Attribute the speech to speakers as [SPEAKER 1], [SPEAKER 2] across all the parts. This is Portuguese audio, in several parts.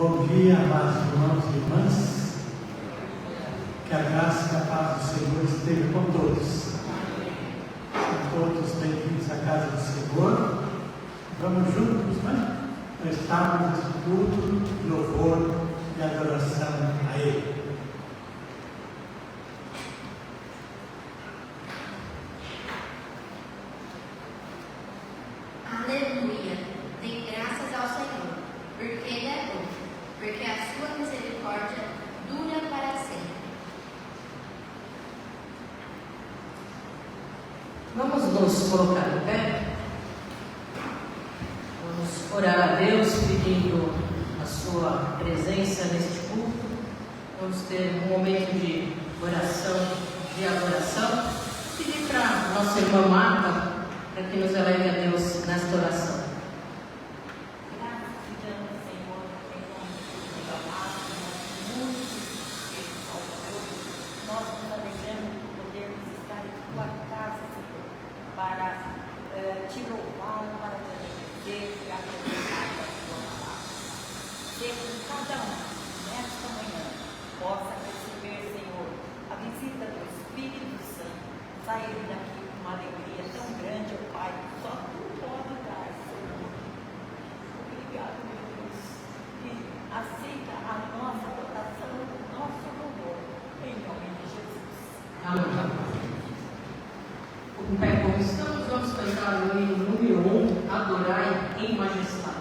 [SPEAKER 1] Bom dia, amados irmãos e irmãs. Que a graça e a paz do Senhor esteja com todos. Sejam todos bem-vindos à casa do Senhor. Vamos juntos, né? Prestarmos esse culto, louvor e adoração a Ele.
[SPEAKER 2] Aleluia! Dê graças ao Senhor, porque Ele é bom, porque a sua misericórdia dura para sempre.
[SPEAKER 3] Vamos nos colocar em pé. Vamos orar a Deus pedindo a sua presença neste culto. Vamos ter um momento de oração, de adoração. Pedir para a nossa irmã Marta para que nos eleve a Deus nesta oração.
[SPEAKER 4] Graças te damos, Senhor, em nome de Jesus amado, muito Espírito Salvador. Nós nos alegramos por podermos estar em tua casa, Senhor, para te louvar, para te agradecer e apresentar a tua palavra. Que cada um, nesta manhã, possa receber, Senhor, a visita do Espírito Santo, sair daqui com uma alegria tão grande, ó Pai, só tu pode dar, Senhor. Obrigado, meu Deus, e aceita a nossa oração, o nosso louvor, em nome de Jesus.
[SPEAKER 3] Amém. Em pé como estamos, vamos cantar o hino número 1, Adorai em Majestade.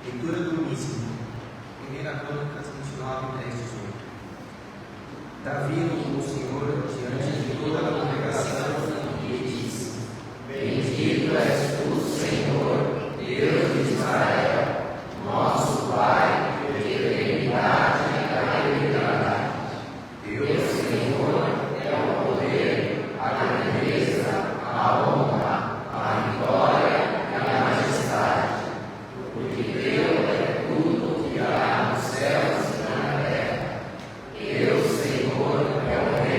[SPEAKER 5] Leitura do Uníssimo, 1 Crônicas 29, 10, 18. Davi louvou o Senhor diante de toda a congregação e disse: Bendito és tu, Senhor, Deus de Israel, nosso Pai, de eternidade a eternidade. Deus, Senhor, é o poder, a grandeza, a honra, a vitória e a majestade. Porque Deus é tudo que há nos céus e na terra. Deus, Senhor, é o Rei.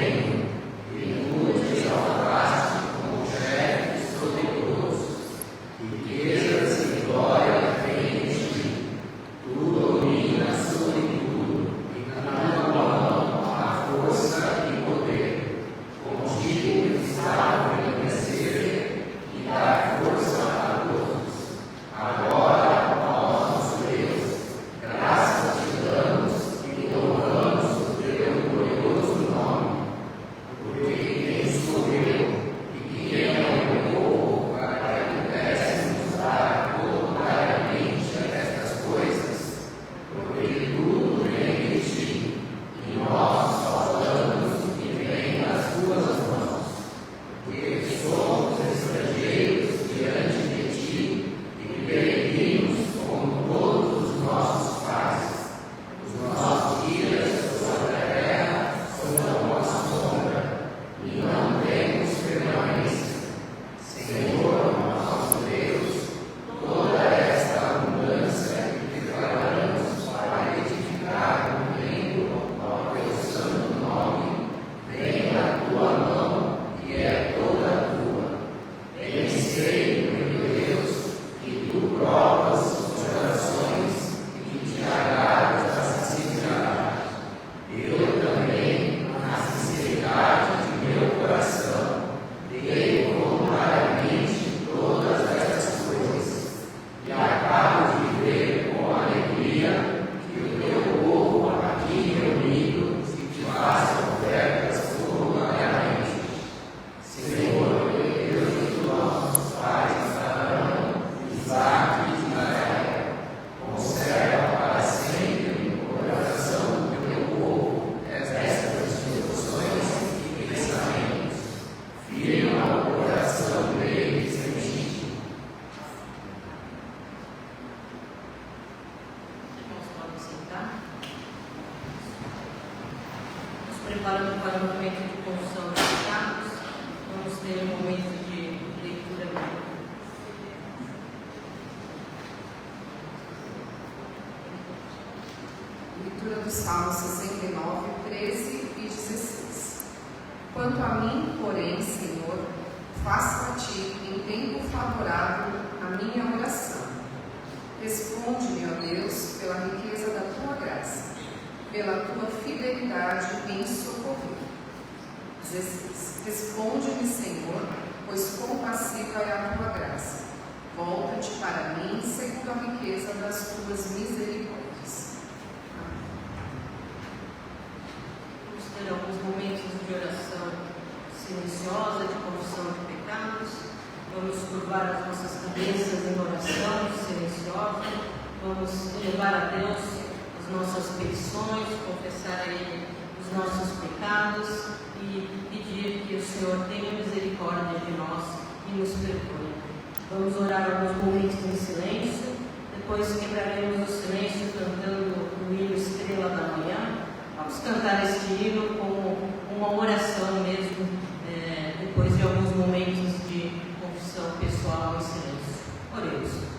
[SPEAKER 3] preparando para o momento de confissão de pecados, vamos ter um momento de leitura bíblica.
[SPEAKER 6] Leitura do Salmo 69, 13 e 16. Quanto a mim, porém, Senhor, faço a Ti em tempo favorável a minha oração. Responde-me, ó Deus, pela riqueza da Tua graça, pela Tua fidelidade em socorrer. 16. Responde-me, Senhor, pois compassiva é a Tua graça. Volta-te para mim segundo a riqueza das Tuas misericórdias.
[SPEAKER 3] Vamos ter alguns momentos de oração silenciosa, de confissão de pecados. Vamos curvar as nossas cabeças em oração silenciosa. Vamos levar a Deus as nossas petições, confessar a Ele os nossos pecados e pedir que o Senhor tenha misericórdia de nós e nos perdoe. Vamos orar alguns momentos em silêncio. Depois quebraremos o silêncio cantando o hino Estrela da Manhã. Vamos cantar este hino como uma oração mesmo, depois de alguns momentos de confissão pessoal em silêncio. Oremos.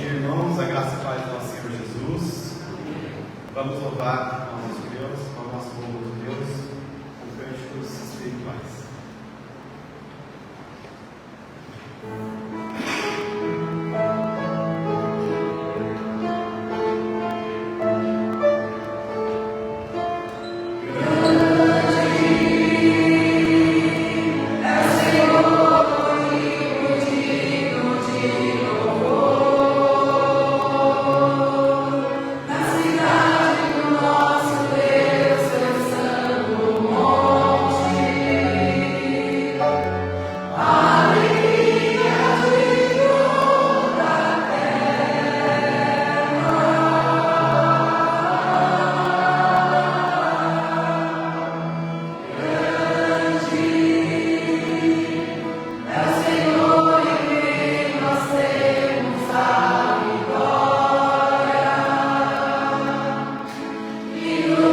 [SPEAKER 7] Irmãos, a graça e a paz do nosso Senhor Jesus. Vamos louvar ao nosso Deus, ao nosso povo de Deus, com cânticos espirituais.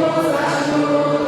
[SPEAKER 6] Coração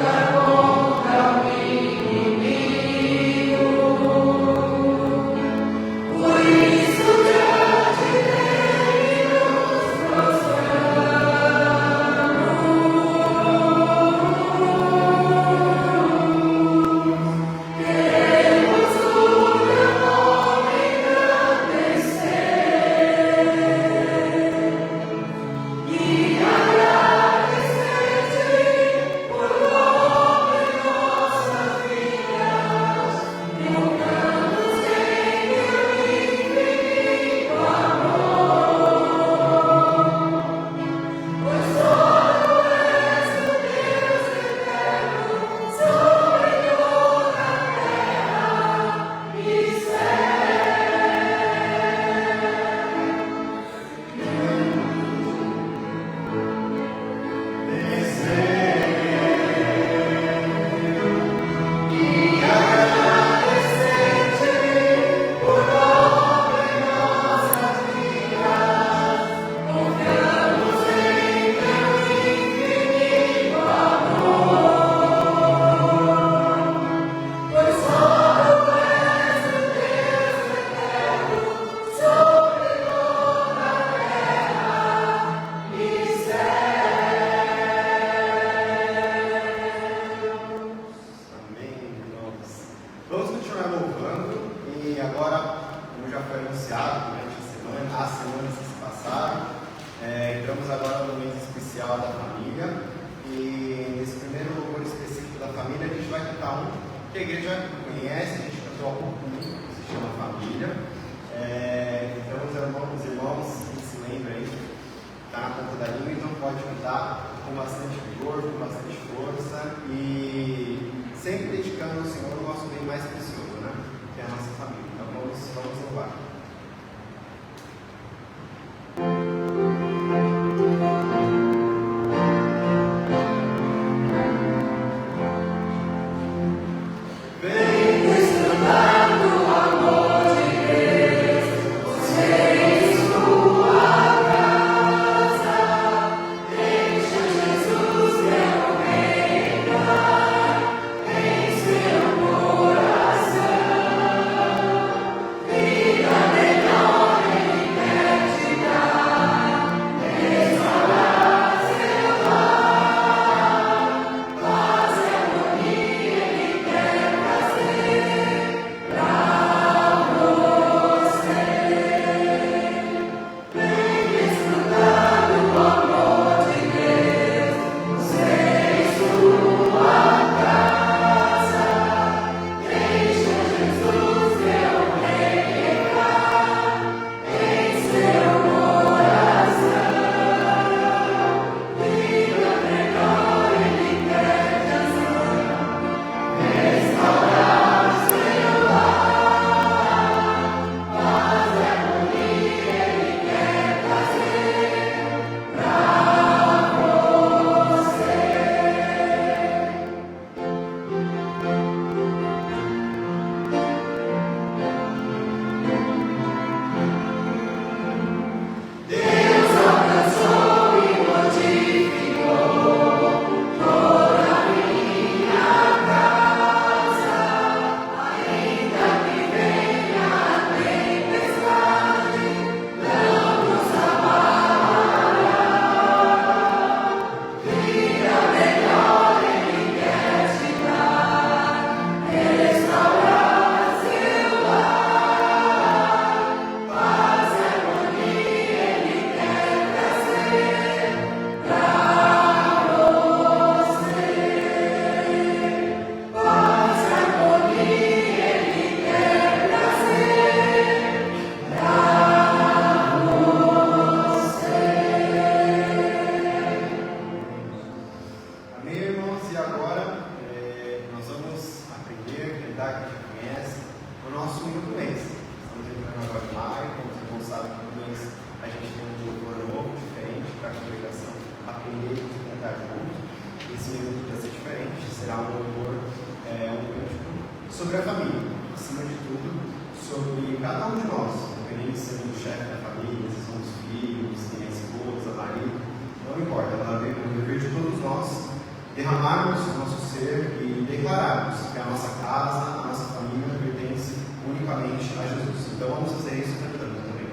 [SPEAKER 7] sobre a família, acima de tudo, sobre cada um de nós, independente se é o chefe da família, se são os filhos, se é a esposa, marido, não importa, ela tem o dever de todos nós derramarmos o nosso ser e declararmos que a nossa casa, a nossa família pertence unicamente a Jesus. Então vamos fazer isso cantando também.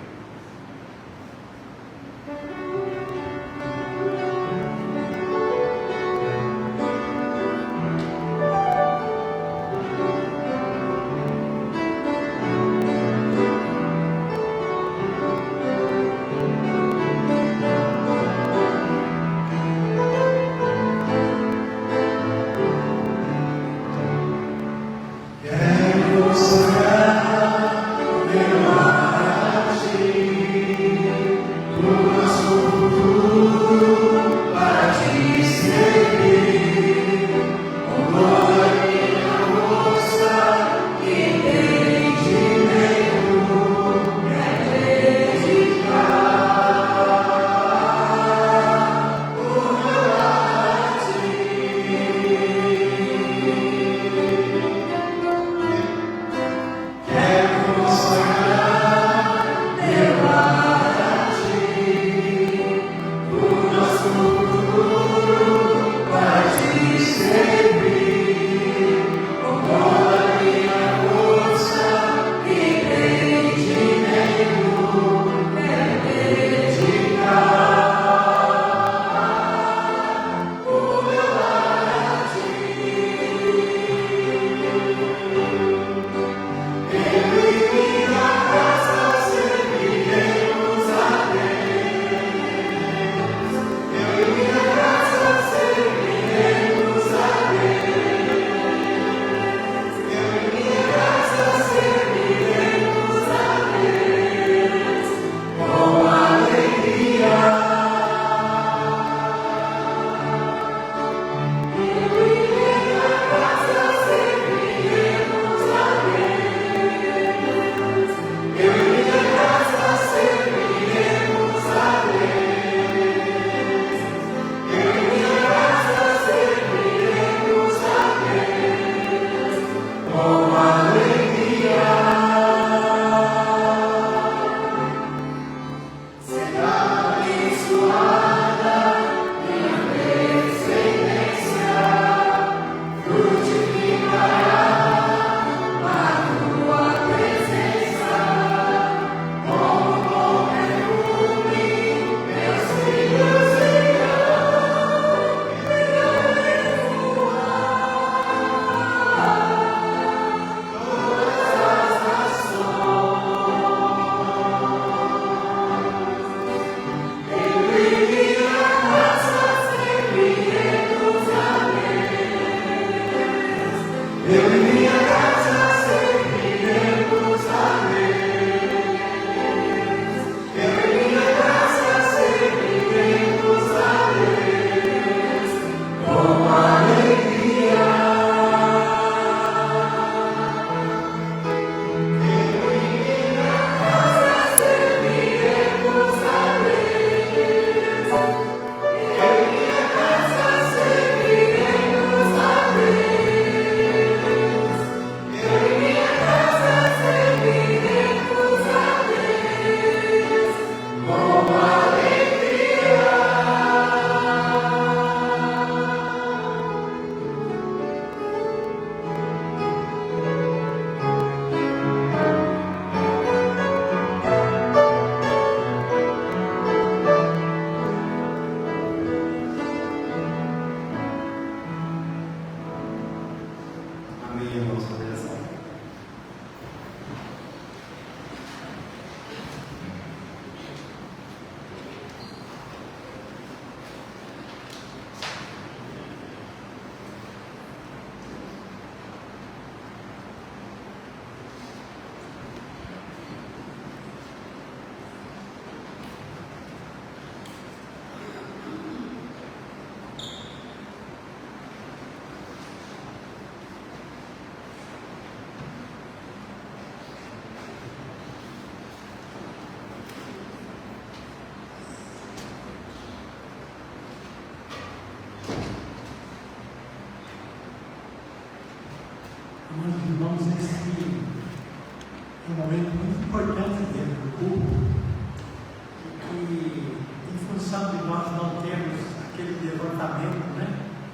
[SPEAKER 1] função de nós não termos aquele levantamento, né,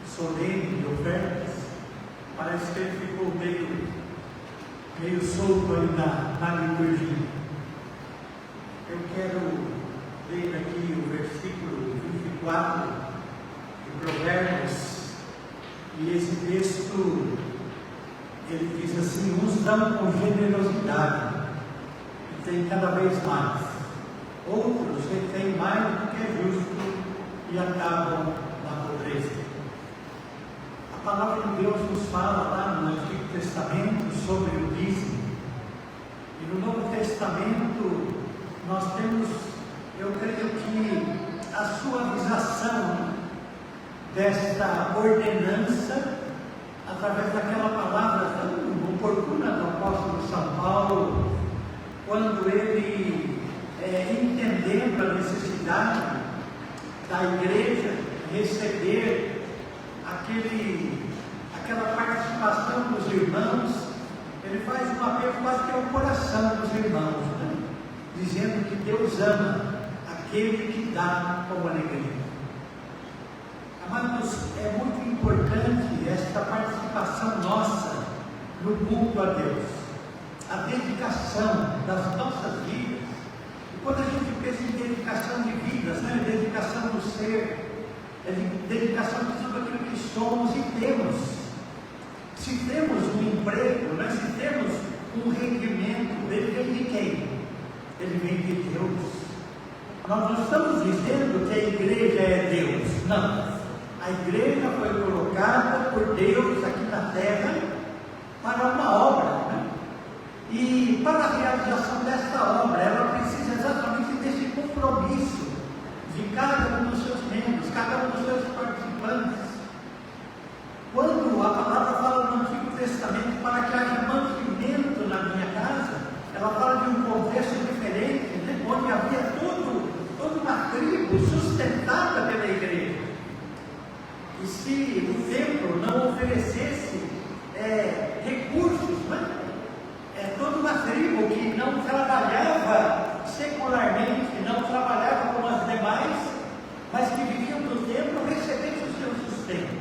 [SPEAKER 1] solene de ofertas, parece que ele ficou meio solto aí na liturgia. Eu quero ler aqui o versículo 24 de Provérbios, e esse texto, ele diz assim: uns dão com generosidade e tem cada vez mais, outros retêm mais do que é justo e acabam na pobreza. A palavra de Deus nos fala lá no Antigo Testamento sobre o dízimo, e no Novo Testamento nós temos, eu creio que a suavização desta ordenança através daquela palavra tão oportuna do apóstolo São Paulo, quando ele, entendendo a necessidade da igreja receber aquela participação dos irmãos, ele faz um apelo quase que ao coração dos irmãos, né? Dizendo que Deus ama aquele que dá com alegria. Amados, é muito importante esta participação nossa no culto a Deus, a dedicação das nossas vidas. E quando a gente pensa em dedicação de vidas, né? Dedicação do ser, dedicação de tudo aquilo que somos e temos. Se temos um emprego, né? Se temos um rendimento, ele vem de quem? Ele vem de Deus. Nós não estamos dizendo que a igreja é Deus, não. A igreja foi colocada por Deus aqui na terra para uma obra, né? E para a realização desta obra, ela precisa exatamente desse compromisso de cada um dos seus membros, cada um dos seus participantes. Quando a palavra fala no Antigo Testamento para que haja mantimento na minha casa, ela fala de um contexto diferente, né? Onde havia toda uma tribo sustentada pela igreja. E se o templo não oferecesse recursos, né? Toda uma tribo que não trabalhava secularmente, não trabalhava como as demais, mas que viviam do templo recebendo o seu sustento.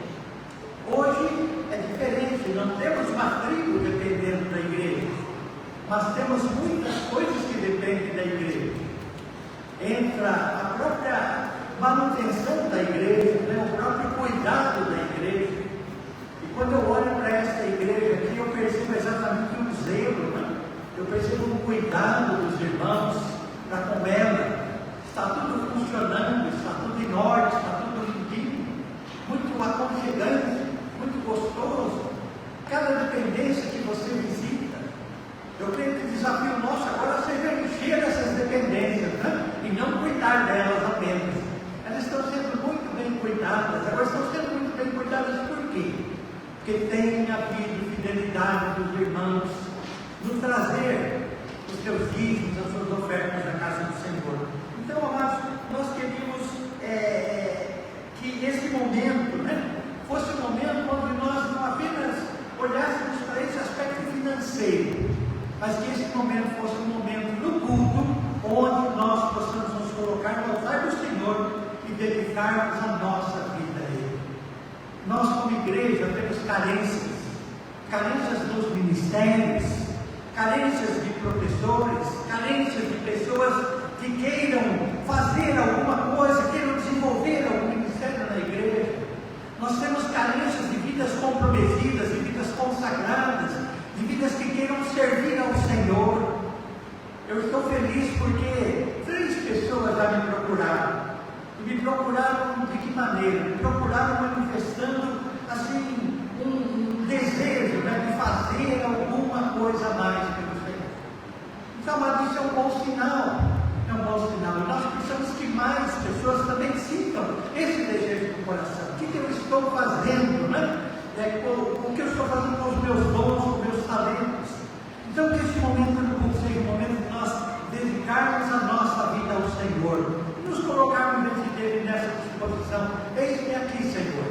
[SPEAKER 1] Hoje é diferente, não temos uma tribo dependendo da igreja, mas temos muitas coisas que dependem da igreja. Entra a própria manutenção da igreja, né? O próprio cuidado da igreja. E quando eu olho para esta igreja aqui, eu percebo exatamente um zelo, né? Eu percebo um cuidado dos irmãos para com ela. Está tudo funcionando, está tudo em ordem, está tudo limpinho, muito aconchegante, muito gostoso. Cada dependência que você visita, eu creio que o desafio nosso agora seja encher essas dependências, né? E não cuidar delas apenas. Elas estão sendo muito bem cuidadas. Agora estão sendo muito bem cuidadas por quê? Porque tem havido fidelidade dos irmãos no trazer os seus dízimos, as suas ofertas à casa do Senhor. Então, amados, nós queríamos que esse momento, né, fosse um momento onde nós não apenas olhássemos para esse aspecto financeiro, mas que esse momento fosse um momento no culto, onde nós possamos nos colocar no altar do Senhor e dedicarmos a nossa vida a Ele. Nós, como igreja, temos carências nos ministérios, carências de professores, carências de pessoas que queiram fazer alguma coisa, queiram desenvolver algum ministério na igreja. Nós temos carências de vidas comprometidas, de vidas consagradas, de vidas que queiram servir ao Senhor. Eu estou feliz porque 3 pessoas já me procuraram. E me procuraram de que maneira? Me procuraram manifestando assim um desejo, né, de fazer alguma coisa a mais pelo Senhor. Então, mas isso é um bom sinal. É um bom sinal. E nós precisamos que mais pessoas também sintam esse desejo do coração. O que eu estou fazendo, né? O que eu estou fazendo com os meus dons, com os meus talentos. Então, que esse momento no culto seja um momento de nós dedicarmos a nossa vida ao Senhor, nos colocarmos diante dele nessa disposição. Eis-me aqui, Senhor,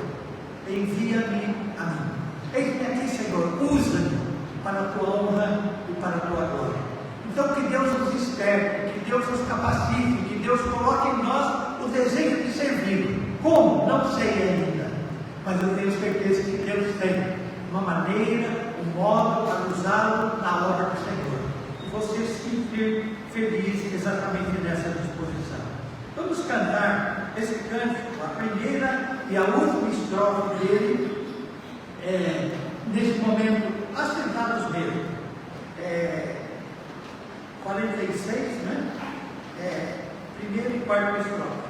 [SPEAKER 1] envia-me a mim. Eis-me aqui, Senhor, usa-me para a tua honra e para a tua glória. Então, que Deus nos desperte, que Deus nos capacite, que Deus coloque em nós o desejo Como? Não sei ainda, mas eu tenho certeza que Deus tem uma maneira, um modo para usá-lo na obra do Senhor. E você se sentir feliz exatamente nessa disposição. Vamos cantar esse cântico, a primeira e a última estrofe dele, nesse momento, assentados mesmo. 46, né? Primeira e quarta estrofe.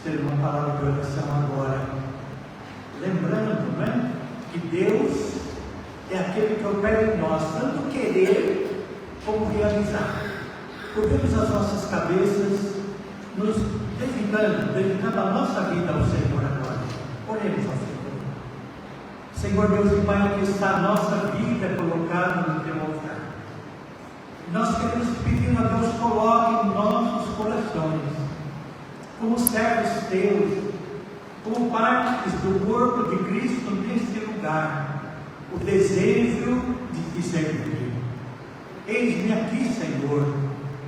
[SPEAKER 1] Ter uma palavra de oração agora, lembrando, né, que Deus é aquele que opera em nós, tanto querer como realizar. Curvemos as nossas cabeças, nos dedicando a nossa vida ao Senhor agora. Oremos ao Senhor. Senhor Deus e Pai, que está a nossa vida colocada no teu altar. Nós queremos pedir a Deus, coloque em nossos corações, como servos teus, como partes do corpo de Cristo neste lugar, o desejo de te servir. Eis-me aqui, Senhor,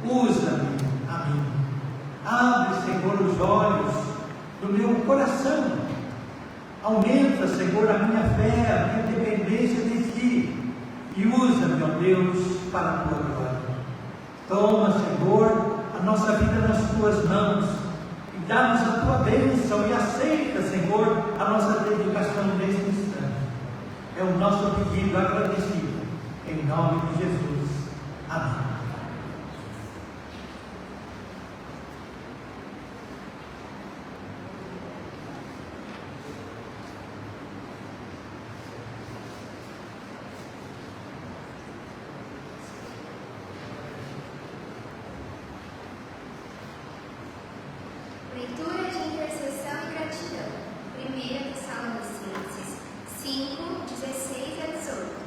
[SPEAKER 1] usa-me a mim. Abre, Senhor, os olhos do meu coração. Aumenta, Senhor, a minha fé, a minha dependência de ti. E usa-me, ó Deus, para a tua glória. Toma, Senhor, a nossa vida nas tuas mãos. Dá-nos a tua bênção e aceita, Senhor, a nossa dedicação neste instante. É o nosso pedido agradecido, em nome de Jesus. Amém.
[SPEAKER 2] Leitura de intercessão e gratidão. 1 Tessalonicenses 5, 16 a 18.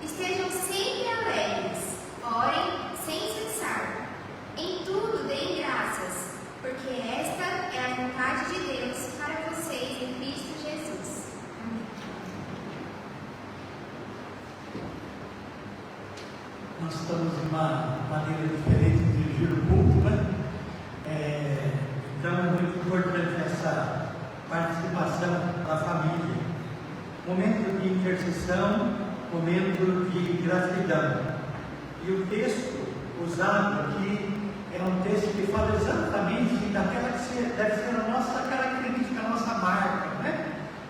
[SPEAKER 2] Estejam sempre alegres, orem sem cessar. Em tudo deem graças, porque esta é a vontade de Deus para vocês em Cristo Jesus. Amém.
[SPEAKER 1] Nós estamos em uma maneira diferente de dirigir o culto, né? Então é muito importante essa participação da família. Momento de intercessão, momento de gratidão. E o texto usado aqui é um texto que fala exatamente daquela que deve ser a nossa característica, a nossa marca, né?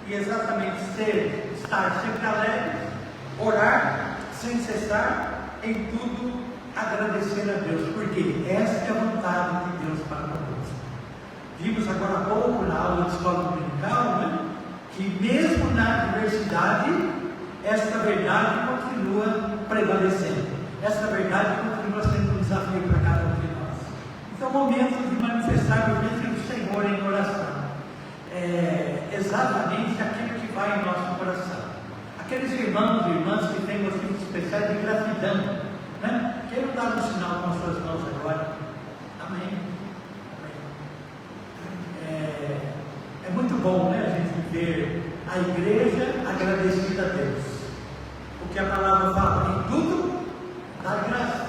[SPEAKER 1] E exatamente estar sempre alegre, orar sem cessar, em tudo agradecer a Deus, porque essa é a vontade de Deus para nós. Vimos agora há pouco na aula de escola dominical, né, que mesmo na adversidade, esta verdade continua prevalecendo. Esta verdade continua sendo um desafio para cada um de nós. Então, momento de manifestar o bem do Senhor em oração. Exatamente aquilo que vai em nosso coração. Aqueles irmãos e irmãs que têm motivos especiais de gratidão, né? Quero dar um sinal com as suas mãos agora. Amém. É muito bom, né, a gente ver a igreja agradecida a Deus. Porque a palavra fala, em tudo dá graças.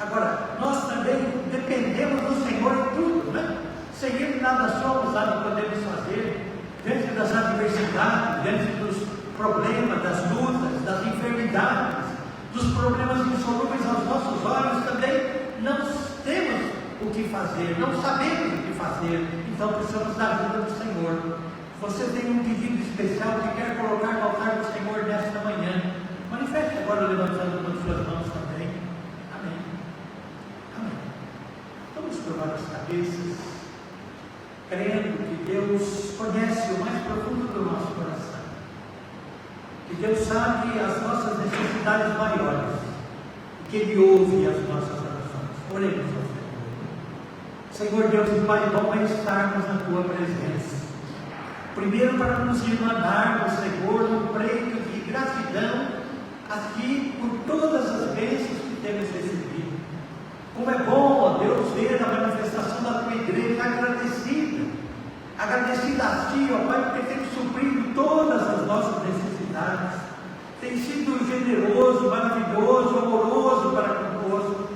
[SPEAKER 1] Agora, nós também dependemos do Senhor em tudo, né? Sem Ele nada somos, nada podemos fazer. Diante das adversidades, diante dos problemas, das lutas, das enfermidades, dos problemas insolúveis aos nossos olhos, também não temos o que fazer, não sabemos o que fazer, então precisamos da ajuda do Senhor. Você tem um pedido especial que quer colocar no altar do Senhor nesta manhã, manifeste agora levantando as suas mãos também. Amém. Amém. Vamos curvar as cabeças, crendo que Deus conhece o mais profundo do nosso coração, que Deus sabe as nossas necessidades maiores, que Ele ouve as nossas orações. Oremos ao Senhor. Senhor Deus e Pai, bom é estarmos na Tua presença. Primeiro para nos irmanarmos, Senhor, no preito de gratidão aqui por todas as bênçãos que temos recebido. Como é bom, ó Deus, ver a manifestação da Tua igreja agradecida a Ti, ó Pai, porque tem suprido todas as nossas necessidades, tem sido generoso, maravilhoso, amoroso para conosco,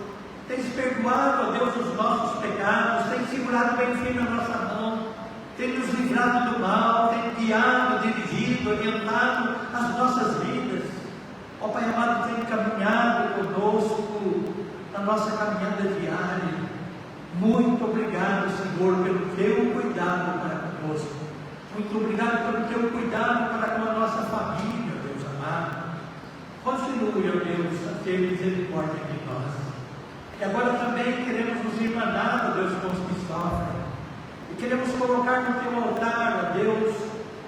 [SPEAKER 1] tem perdoado, ó Deus, os nossos pecados, tem segurado bem firme a nossa mão, tem nos livrado do mal, tem guiado, dirigido, orientado as nossas vidas. Ó Pai amado, tem caminhado conosco na nossa caminhada diária. Muito obrigado, Senhor, pelo Teu cuidado para conosco. Muito obrigado pelo Teu cuidado para com a nossa família, Deus amado. Continue, ó Deus, a ter misericórdia de nós. E agora também queremos nos irmanar, ó Deus, com os que sofrem. E queremos colocar no Teu altar, ó Deus,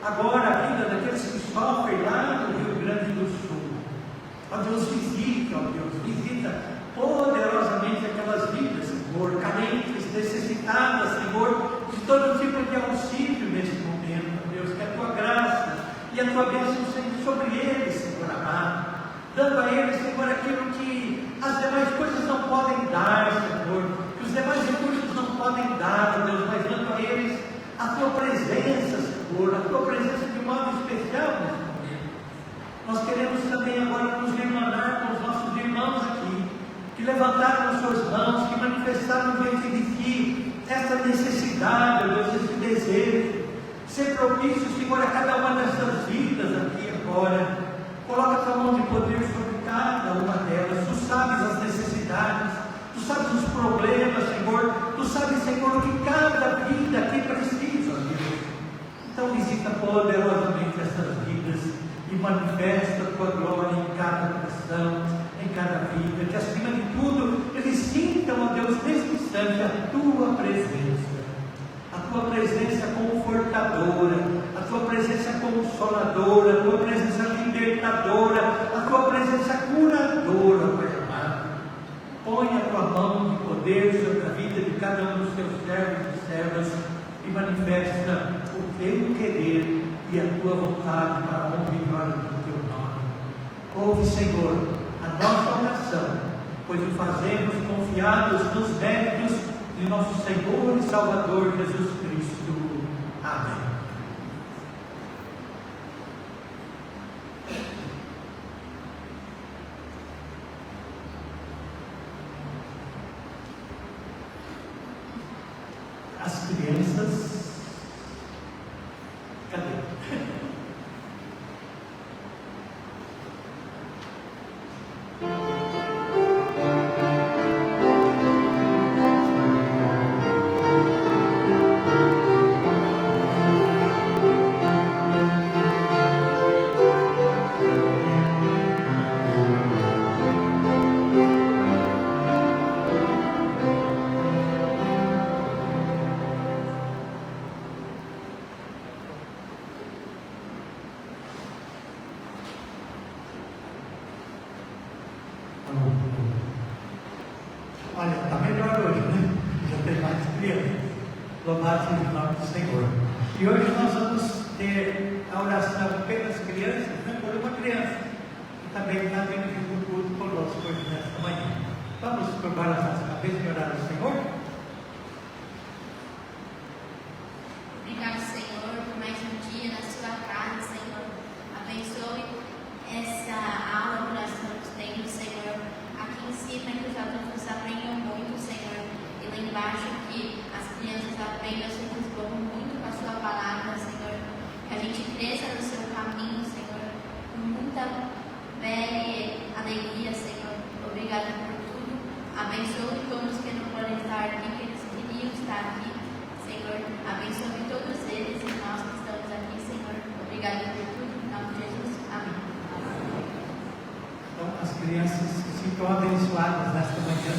[SPEAKER 1] agora a vida daqueles que sofrem lá no Rio Grande do Sul. Ó Deus, visita, ó Deus, visita poderosamente aquelas vidas, Senhor, carentes, necessitadas, Senhor, de todo tipo de auxílio neste momento, ó Deus, que a Tua graça e a Tua bênção seja sobre eles, Senhor amado, dando a eles, Senhor, aquilo que as demais coisas não podem dar, Senhor, que os demais recursos não podem dar, ó Deus, mas dando a eles a Tua presença, Senhor, a Tua presença de modo especial neste momento. Nós queremos também agora nos irmanar com os nossos irmãos aqui, que levantaram as suas mãos, que manifestaram diante de Ti essa necessidade, ó Deus, esse desejo, ser propício, Senhor, a cada uma dessas vidas aqui agora. Coloca a Tua mão de poder sobre cada uma delas. Tu sabes as necessidades, Tu sabes os problemas, Senhor, Tu sabes, Senhor, o que cada vida aqui precisa, ó Deus. Então visita poderosamente essas vidas e manifesta a Tua glória em cada coração, em cada vida, que acima de tudo eles sintam, ó Deus, neste instante a Tua presença confortadora, a Tua presença consoladora, a Tua presença libertadora, a Tua presença curadora, Pai amado. Põe a Tua mão de poder sobre a vida de cada um dos Teus servos e servas e manifesta o Teu querer e a Tua vontade para a honra e glória do Teu nome. Ouve, Senhor, a nossa oração, pois o fazemos confiados nos méritos de nosso Senhor e Salvador Jesus Cristo. Amém. As crianças, cadê? Olha, está melhor hoje, né? Já tem mais crianças. Louvado seja o nome do Senhor. E hoje nós vamos ter a oração pelas crianças, por uma criança que também está vindo do culto conosco hoje nesta manhã. Vamos orar ao Senhor?
[SPEAKER 2] Obrigado, Senhor, por mais um dia na sua casa, Senhor. Abençoe essa aula que nós estamos tendo, Senhor. Aqui em cima, que os alunos aprendam muito, Senhor. E lá embaixo, que as crianças aprendam, se desenvolvam muito com a sua palavra, Senhor. Que a gente cresça no seu caminho, Senhor, com muita fé e alegria, Senhor. Obrigado por tudo. Abençoe todos que não podem estar aqui, que eles queriam estar aqui, Senhor. Abençoe todos eles e nós que estamos aqui, Senhor. Obrigado por tudo. Em nome de Jesus. Amém.
[SPEAKER 1] Então, as crianças se sintam abençoadas nesta manhã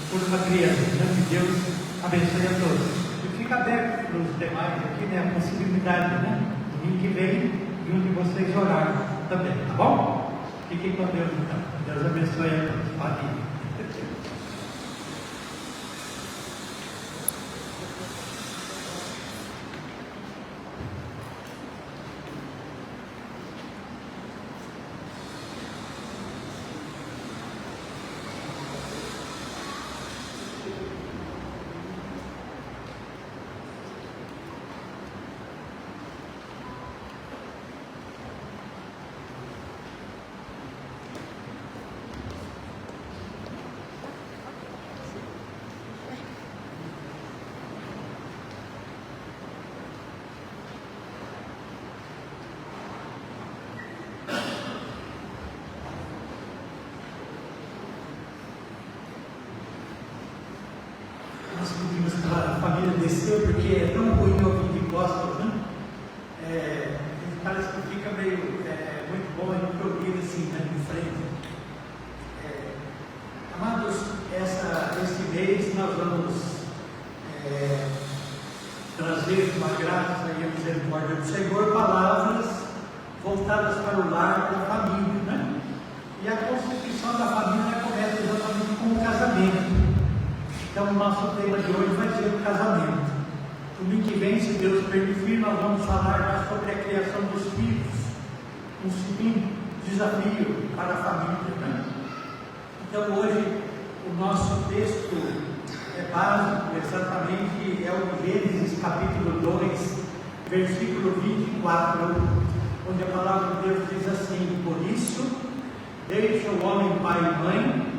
[SPEAKER 1] por uma criança. Em nome de Deus, abençoe a todos. E fica aberto para os demais aqui, né, a possibilidade, né? Domingo que vem, e um de vocês orar também, tá bom? Fiquem com Deus, então. Deus abençoe a todos. Pode. Nós pedimos para a família descer, porque é tão ruim ouvir de costas, né? Parece que fica meio muito bom a gente ouvir assim, né, de frente. Amados, este mês nós vamos trazer com a graça e a misericórdia do Senhor palavras voltadas para o lar da família, né? E a constituição da família começa exatamente com o casamento. Então, o nosso tema de hoje vai ser o casamento. Domingo que vem, se Deus permitir, nós vamos falar mais sobre a criação dos filhos. Um segundo desafio para a família, né? Então, hoje, o nosso texto básico, exatamente, é o Gênesis, capítulo 2, versículo 24, onde a palavra de Deus diz assim: por isso, deixa o homem pai e mãe,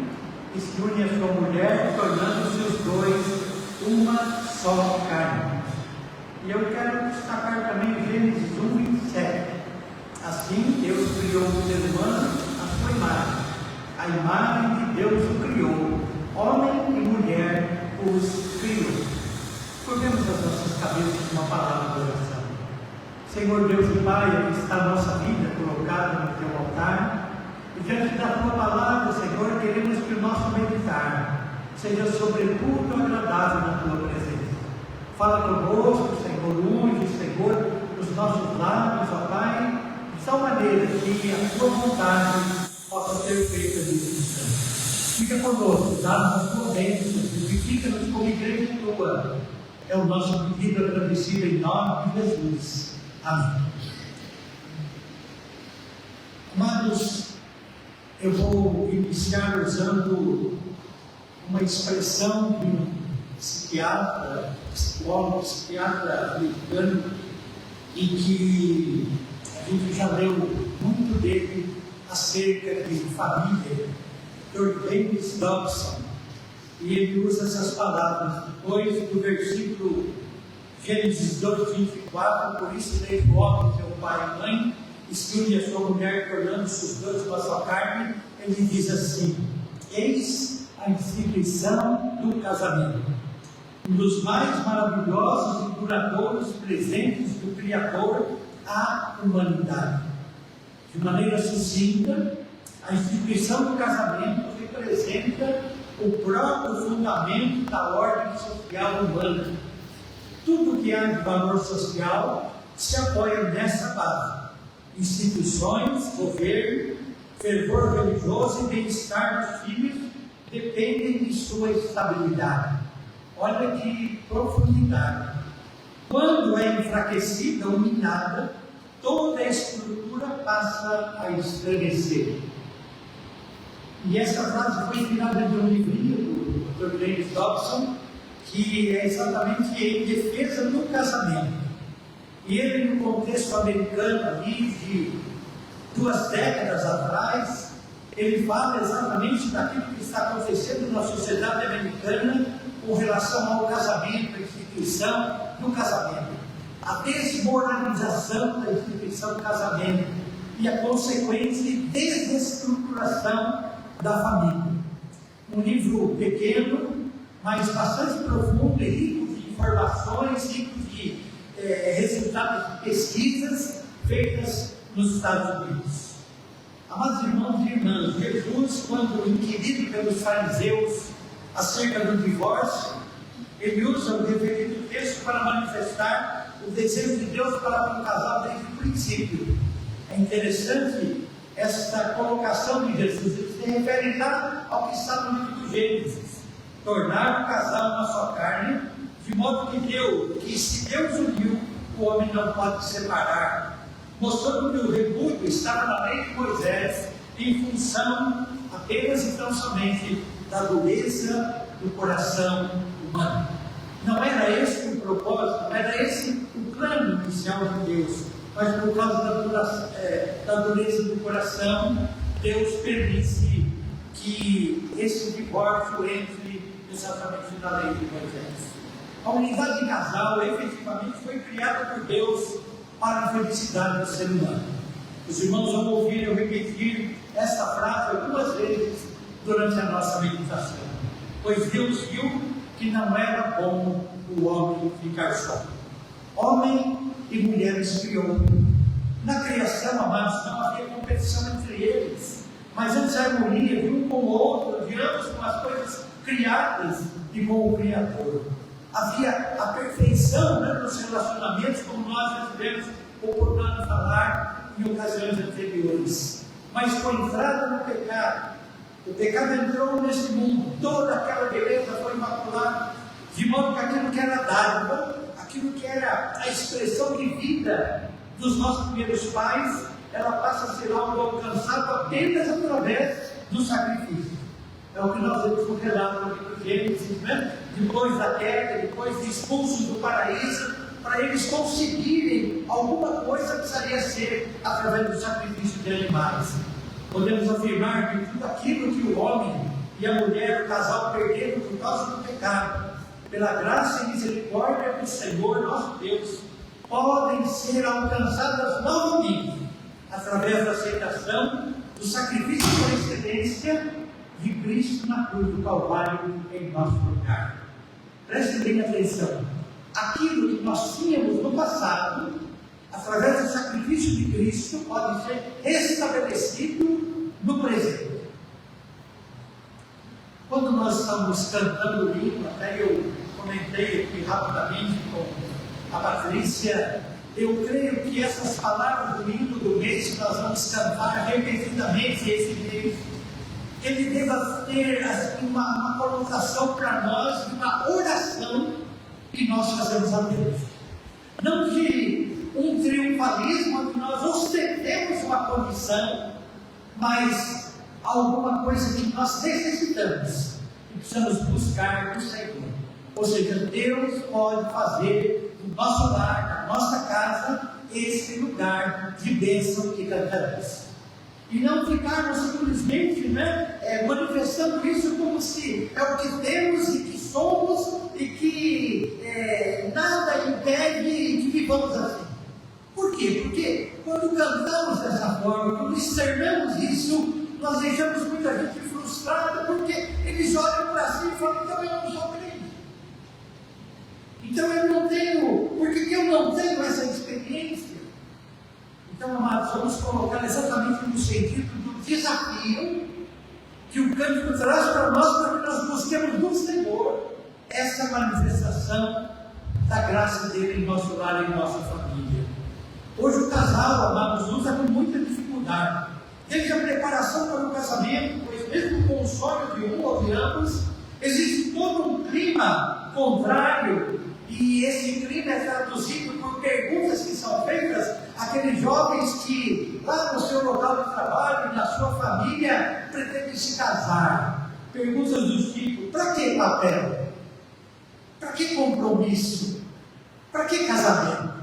[SPEAKER 1] e se une a sua mulher, tornando-se os dois uma só carne. E eu quero destacar também Gênesis 1:27. Assim Deus criou o ser humano à sua imagem. A imagem de Deus o criou. Homem e mulher os criou. Curvemos as nossas cabeças uma palavra de oração. Senhor Deus e Pai, aqui está a nossa vida colocada no teu altar. E diante da tua palavra, Senhor, queremos que o nosso meditar seja sobretudo agradável na tua presença. Fala conosco, Senhor, unge, Senhor, os nossos lábios, ó Pai, de tal maneira que a tua vontade possa ser feita nesse instante. Fica conosco, dá-nos a tua bênção, vivifica-nos como igreja tua. É o nosso pedido agradecido em nome de Jesus. Amém. Amados, eu vou iniciar usando uma expressão de um psicólogo, psiquiatra americano, e que a gente já leu muito dele acerca de família, Dr. James Dobson, e ele usa essas palavras depois do versículo Gênesis 2:24, por isso deixa o homem seu pai e mãe, e se une a sua mulher, tornando-se os dois uma só carne. Ele diz assim: eis a instituição do casamento, um dos mais maravilhosos e duradouros presentes do Criador à humanidade. De maneira sucinta, a instituição do casamento representa o próprio fundamento da ordem social humana. Tudo que há de valor social se apoia nessa base: instituições, governo, fervor religioso e bem-estar dos filhos dependem de sua estabilidade. Olha que profundidade. Quando é enfraquecida ou minada, toda a estrutura passa a estremecer. E essa frase foi tirada de um livrinho do Dr. James Dobson, que é exatamente em defesa do casamento. E ele, no contexto americano, ali de 2 décadas atrás, ele fala exatamente daquilo que está acontecendo na sociedade americana com relação ao casamento, a instituição do casamento, a desmoralização da instituição do casamento e a consequente desestruturação da família. Um livro pequeno, mas bastante profundo e rico de informações, rico de resultados de pesquisas feitas nos Estados Unidos. Amados irmãos e irmãs, Jesus, quando inquirido pelos fariseus acerca do divórcio, ele usa o referido texto para manifestar o desejo de Deus para um casal desde o princípio. É interessante essa colocação de Jesus. Ele se refere lá ao que está no livro do Gênesis: tornar o casal uma só carne, de modo que se Deus uniu, o homem não pode separar, mostrando que o repúdio estava na lei de Moisés, em função apenas e tão somente da dureza do coração humano. Não era esse o propósito, não era esse o plano inicial de Deus, mas por causa da dureza do coração, Deus permite que esse divórcio entre exatamente na lei de Moisés. A unidade de casal efetivamente foi criada por Deus para a felicidade do ser humano. Os irmãos vão ouvir eu repetir esta frase algumas vezes durante a nossa meditação. Pois Deus viu que não era bom o homem ficar só. Homem e mulher se criou. Na criação, amados, não havia competição entre eles, mas antes a harmonia de um com o outro, de ambos com as coisas criadas e com o Criador. Havia a perfeição nos relacionamentos, como nós já tivemos oportunidade de falar em ocasiões anteriores. Mas com a entrada no pecado, o pecado entrou nesse mundo, toda aquela beleza foi imaculada, de modo que aquilo que era dádiva, aquilo que era a expressão de vida dos nossos primeiros pais, ela passa a ser algo alcançado apenas através do sacrifício. É o que nós vemos no relato do livro de Gênesis, né? Depois da queda, depois de expulsos do paraíso, para eles conseguirem alguma coisa, precisaria ser através do sacrifício de animais. Podemos afirmar que tudo aquilo que o homem e a mulher, o casal, perderam por causa do pecado, pela graça e misericórdia do Senhor nosso Deus, podem ser alcançadas novamente através da aceitação do sacrifício por excelência de Cristo na cruz do Calvário em nosso lugar. Prestem bem atenção. Aquilo que nós tínhamos no passado, através do sacrifício de Cristo, pode ser restabelecido no presente. Quando nós estamos cantando o hino, até eu comentei aqui rapidamente com a Patrícia, eu creio que essas palavras do hino do mês que nós vamos cantar repetidamente esse mês, ele deva ter assim, uma conotação para nós de uma oração que nós fazemos a Deus. Não de um triunfalismo onde nós ostentemos uma condição, mas alguma coisa que nós necessitamos e precisamos buscar do Senhor. Ou seja, Deus pode fazer do nosso lar, da nossa casa, esse lugar de bênção que cantamos. E não ficarmos simplesmente manifestando isso como se é o que temos e que somos e que nada impede que vivamos assim. Por quê? Porque quando cantamos dessa forma, quando externamos isso, nós deixamos muita gente frustrada, porque eles olham para si e falam: então eu não sou crente. Então eu não tenho, por que eu não tenho essa experiência? Então, amados, vamos colocar exatamente no sentido do desafio que o cântico traz para nós, para que nós busquemos do Senhor essa manifestação da graça dele em nosso lar e em nossa família. Hoje o casal, amados, usa com muita dificuldade, desde a preparação para o casamento, pois mesmo com o sonho de um ou de ambos, existe todo um clima contrário, e esse clima é traduzido por perguntas que são feitas àqueles jovens que lá no seu local de trabalho e na sua família pretendem se casar. Perguntas do tipo: para que papel? Para que compromisso? Para que casamento?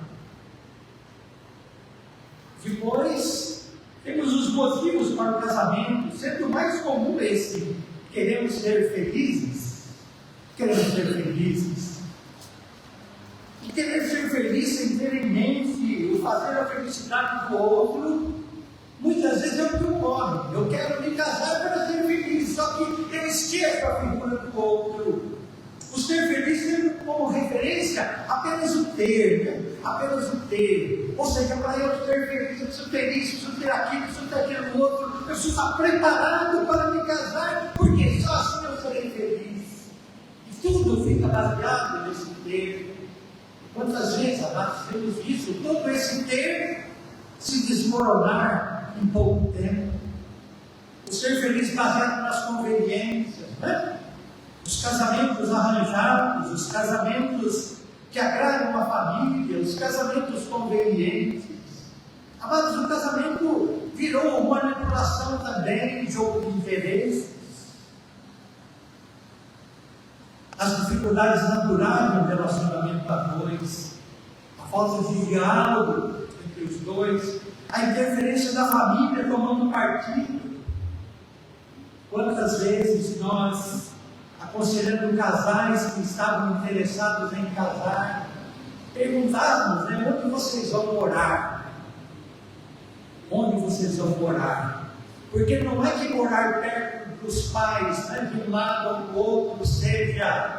[SPEAKER 1] Depois, temos os motivos para o casamento, sendo o mais comum esse: queremos ser felizes. Queremos ser felizes. E querer ser feliz sem ter em mente o fazer a felicidade do outro, muitas vezes é o que ocorre. Eu quero me casar para ser feliz, só que eu esqueço a figura do outro. O ser feliz tem como referência apenas o ter, né? Apenas o ter. Ou seja, para eu ser feliz, eu preciso ter isso, preciso ter aquilo, preciso ter aquilo outro. Eu preciso estar preparado para me casar, porque só assim eu serei feliz. E tudo fica baseado nesse ter. Quantas vezes, amados, temos visto todo esse ter se desmoronar em pouco tempo? O ser feliz baseado nas conveniências, né? Os casamentos arranjados, os casamentos que agradam a família, os casamentos convenientes. Amados, o casamento virou manipulação também, jogo de interesses. As dificuldades naturais no relacionamento a dois, a falta de diálogo entre os dois, a interferência da família tomando partido. Quantas vezes nós, aconselhando casais que estavam interessados em casar, perguntávamos, né, onde vocês vão morar? Onde vocês vão morar? Porque não é que morar perto dos pais, né, de um lado ou do outro, seja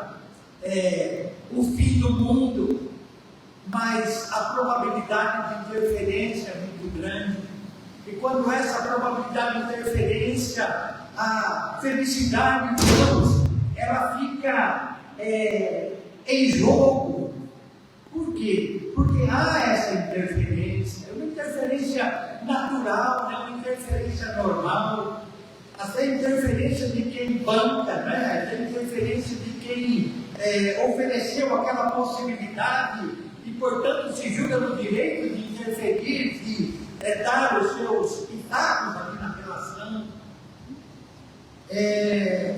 [SPEAKER 1] o fim do mundo, mas a probabilidade de interferência é muito grande. E quando essa probabilidade de interferência, a felicidade de Deus, ela fica em jogo. Por quê? Porque há essa interferência, uma interferência natural, uma interferência normal, até a interferência de quem banca, né? Até a interferência de quem ofereceu aquela possibilidade e, portanto, se julga no direito de interferir, de dar os seus pitacos ali na relação.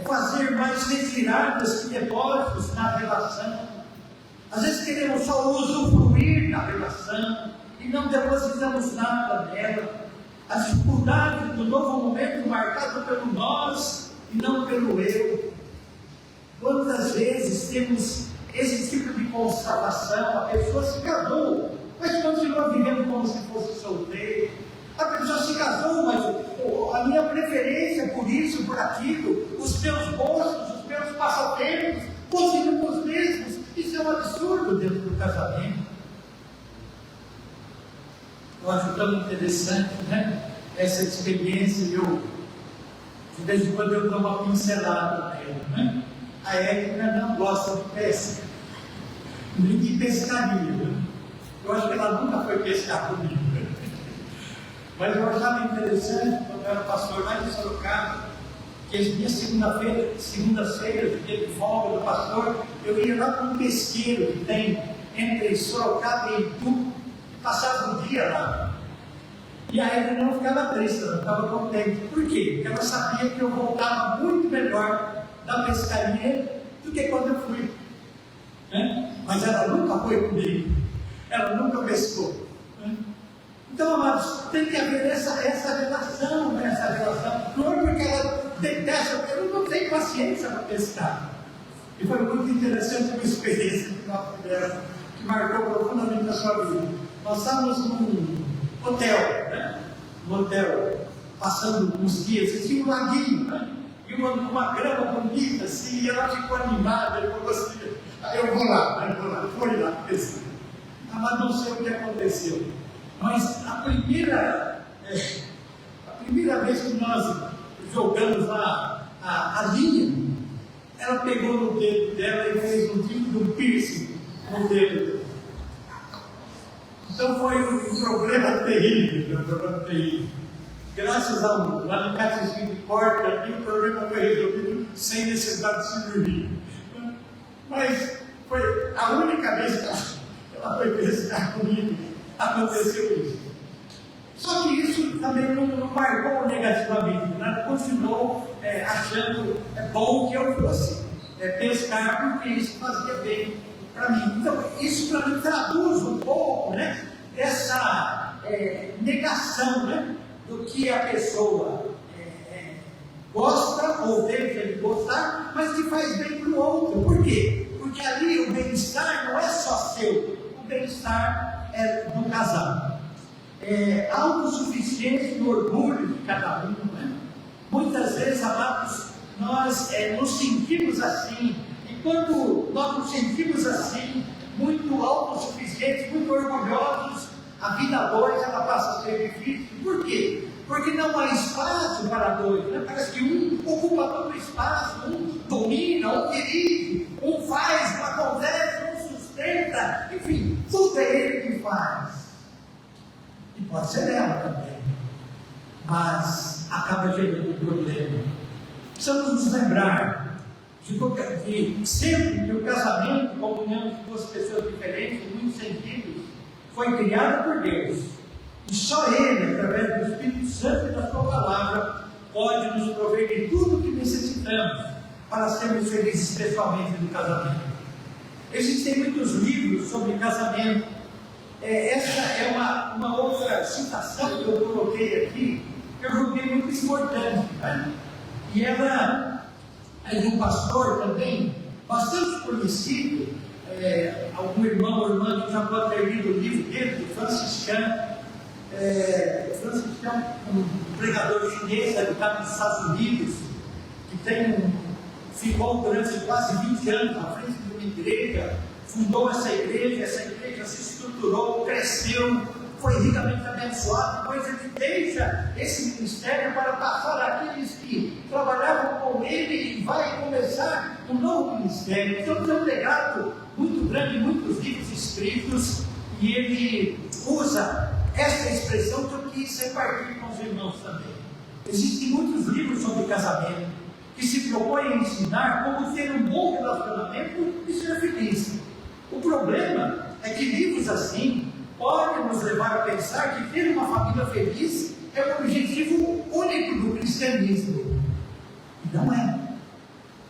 [SPEAKER 1] Fazer mais retiradas que depósitos na relação. Às vezes queremos só usufruir da relação e não depositamos nada nela. A dificuldade do novo momento marcado pelo nós e não pelo eu. Quantas vezes temos esse tipo de constatação? A pessoa se casou, mas continua vivendo como se fosse solteiro. A pessoa se casou, mas a minha preferência por isso, por aquilo, os meus gostos, os meus passatempos, continuam os mesmos. Isso é um absurdo dentro do casamento. Eu acho tão interessante, né? Essa experiência, de vez em quando eu dou uma pincelada nela, né? A Érica não gosta de pesca, nem de pescaria, né? Eu acho que ela nunca foi pescar comigo, né? Mas eu achava interessante, quando eu era pastor lá em Sorocaba, que as minhas segundas-feiras, dia de folga do pastor, eu ia lá para um pesqueiro que tem entre Sorocaba e Itu, passava o dia lá. E a Érica não ficava triste, ela ficava contente. Por quê? Porque ela sabia que eu voltava muito melhor da pescaria do que quando eu fui. Né? Mas ela nunca foi comigo, ela nunca pescou. Né? Então, amados, tem que haver essa relação, né? Essa relação. Não é porque ela detesta, porque ela não tem paciência para pescar. E foi muito interessante uma experiência que nós tivemos, que marcou profundamente a sua vida. Nós estávamos num hotel, né? Um hotel, passando uns dias, e tinha um laguinho, né? E uma grama bonita, assim, e ela ficou animada, ele falou assim, eu vou lá, foi lá pescar. Mas não sei o que aconteceu. Mas a primeira vez que nós jogamos lá a linha, ela pegou no dedo dela e fez um tipo de um piercing no dedo dela. Então foi um problema terrível, Graças ao alicate de corte, aqui o problema foi resolvido sem necessidade de cirurgia. Mas foi a única vez que ela foi pescar comigo, aconteceu isso. Só que isso também não marcou negativamente, né? Continuou achando bom que eu fosse pescar, porque isso fazia bem para mim. Então, isso para mim traduz um pouco, né, essa negação, né, do que a pessoa gosta ou deixa de gostar, mas que faz bem para o outro. Por quê? Porque ali o bem-estar não é só seu, o bem-estar é do casal. Autossuficiência e orgulho de cada um, né? Muitas vezes, amados, nós nos sentimos assim, e quando nós nos sentimos assim, muito autossuficientes, muito orgulhosos, a vida dois ela passa a ser difícil. Por quê? Porque não há espaço para dois, né? Parece que um ocupa todo o espaço, um domina, um dirige, um faz, um acontece, um sustenta, enfim, tudo é ele que faz. E pode ser ela também, mas acaba gerando um problema. Precisamos nos lembrar de sempre que o casamento, comunhão de duas pessoas diferentes, em muitos sentidos, foi criado por Deus. E só Ele, através do Espírito Santo e da sua palavra, pode nos prover de tudo o que necessitamos para sermos felizes pessoalmente no casamento. Existem muitos livros sobre casamento. Essa é uma outra citação que eu coloquei aqui, que eu julguei muito importante, né? E ela é de um pastor também, bastante conhecido, algum irmão ou irmã que já pode ter lido o livro dele, do Francis Chan. Francis Chan, um pregador chinês, educado nos Estados Unidos, que ficou durante quase 20 anos à frente de uma igreja, fundou essa igreja se estruturou, cresceu, foi ricamente abençoado. Depois ele deixa esse ministério para passar àqueles que trabalhavam com ele e vai começar um novo ministério. Então tem um legado muito grande, muitos livros escritos, e ele usa essa expressão que eu quis repartir com os irmãos também. Existem muitos livros sobre casamento que se propõem a ensinar como ter um bom relacionamento e ser feliz. O problema é que livros assim podem nos levar a pensar que ter uma família feliz é o objetivo único do cristianismo. E não é.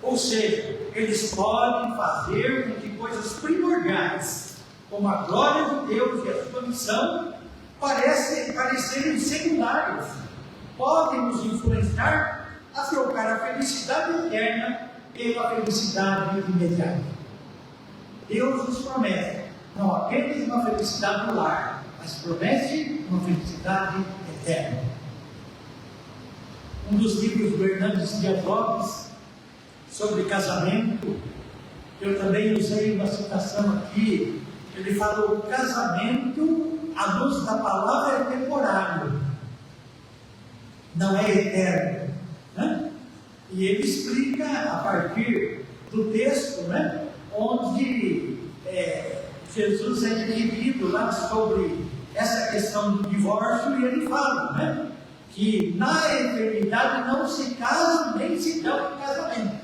[SPEAKER 1] Ou seja, eles podem fazer com que coisas primordiais, como a glória de Deus e a sua missão, parecerem secundários. Podem nos influenciar a trocar a felicidade eterna pela felicidade imediata. Deus nos promete não apenas uma felicidade no lar, mas promete uma felicidade eterna. Um dos livros do Hernandes Dias Lopes sobre casamento, eu também usei uma citação aqui. Ele fala: o casamento, à luz da palavra, é temporário, não é eterno, né? E ele explica a partir do texto, né, onde Jesus é inquirido lá sobre essa questão do divórcio, e ele fala, né, que na eternidade não se casam nem se dão em casamento.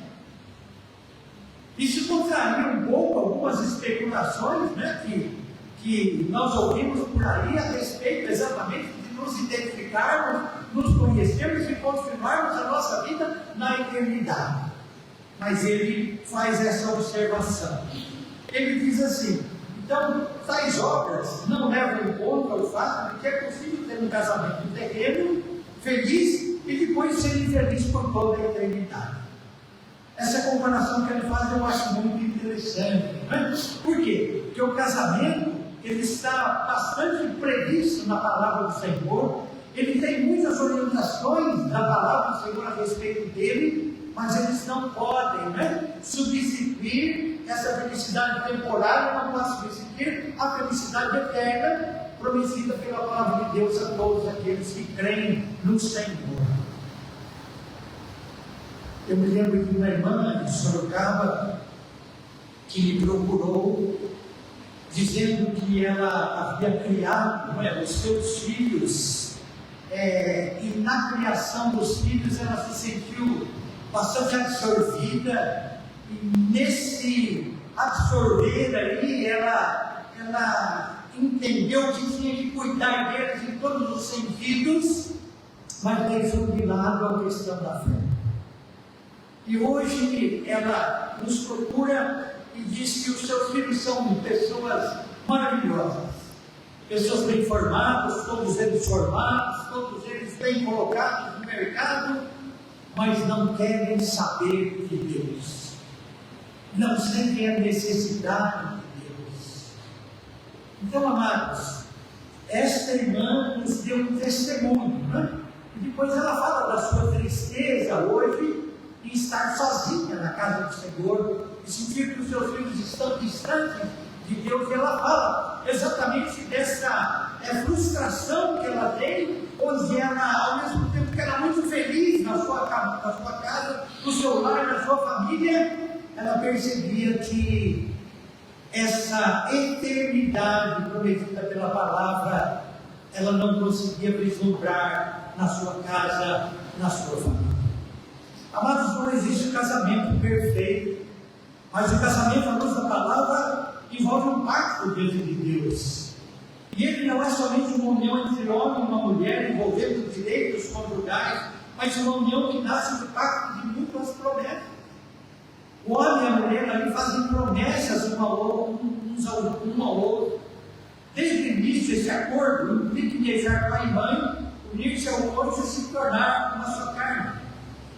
[SPEAKER 1] Isso contraria um pouco algumas especulações, né, que nós ouvimos por aí a respeito exatamente de nos identificarmos, nos conhecermos e confirmarmos a nossa vida na eternidade. Mas ele faz essa observação. Ele diz assim: então, tais obras não levam em conta o fato de que é possível ter um casamento terreno, feliz, e depois ser infeliz por toda a eternidade. Essa comparação que ele faz eu acho muito interessante, né? Por quê? Porque o casamento, ele está bastante previsto na palavra do Senhor, ele tem muitas orientações da palavra do Senhor a respeito dele, mas eles não podem, né, substituir essa felicidade temporária, não podem substituir a felicidade eterna prometida pela palavra de Deus a todos aqueles que creem no Senhor. Eu me lembro de uma irmã de Sorocaba que me procurou dizendo que ela havia criado os seus filhos e na criação dos filhos ela se sentiu bastante absorvida, e nesse absorver ali ela entendeu que tinha que cuidar deles em todos os sentidos, mas deixou de lado a questão da fé. E hoje ela nos procura e diz que os seus filhos são pessoas maravilhosas, pessoas bem formadas, todos eles formados, todos eles bem colocados no mercado, mas não querem saber de Deus, não sentem a necessidade de Deus. Então, amados, esta irmã nos deu um testemunho, né? E depois ela fala da sua tristeza hoje em estar sozinha na casa do Senhor e sentir que os seus filhos estão distantes de Deus. E ela fala exatamente dessa frustração que ela tem, onde ela, ao mesmo tempo que era muito feliz na sua casa, no seu lar, na sua família, ela percebia que essa eternidade prometida pela palavra, ela não conseguia vislumbrar na sua casa, na sua família. Amados, não existe um casamento perfeito, mas o casamento à luz da palavra envolve um pacto diante de Deus. E ele não é somente uma união entre homem e uma mulher envolvendo direitos conjugais, mas uma união que nasce do pacto de mútuas promessas. O homem e a mulher ali fazem promessas uns ao outro. Desde o início, esse acordo implica em deixar pai e mãe, unir-se ao cônjuge e se tornar uma só carne.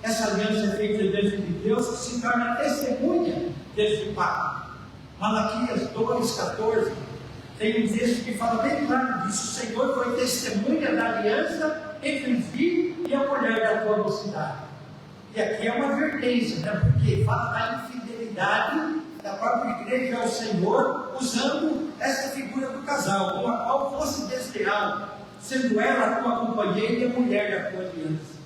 [SPEAKER 1] Essa aliança é feita diante de Deus, que se torna testemunha desse pacto. Malaquias 2,14 tem um texto que fala bem claro disso: o Senhor foi testemunha da aliança entre ti e a mulher da tua mocidade. E aqui é uma advertência, né? Porque fala da infidelidade da própria igreja ao Senhor, usando essa figura do casal, como a qual fosse desleal, sendo ela a tua companheira e a mulher da tua aliança.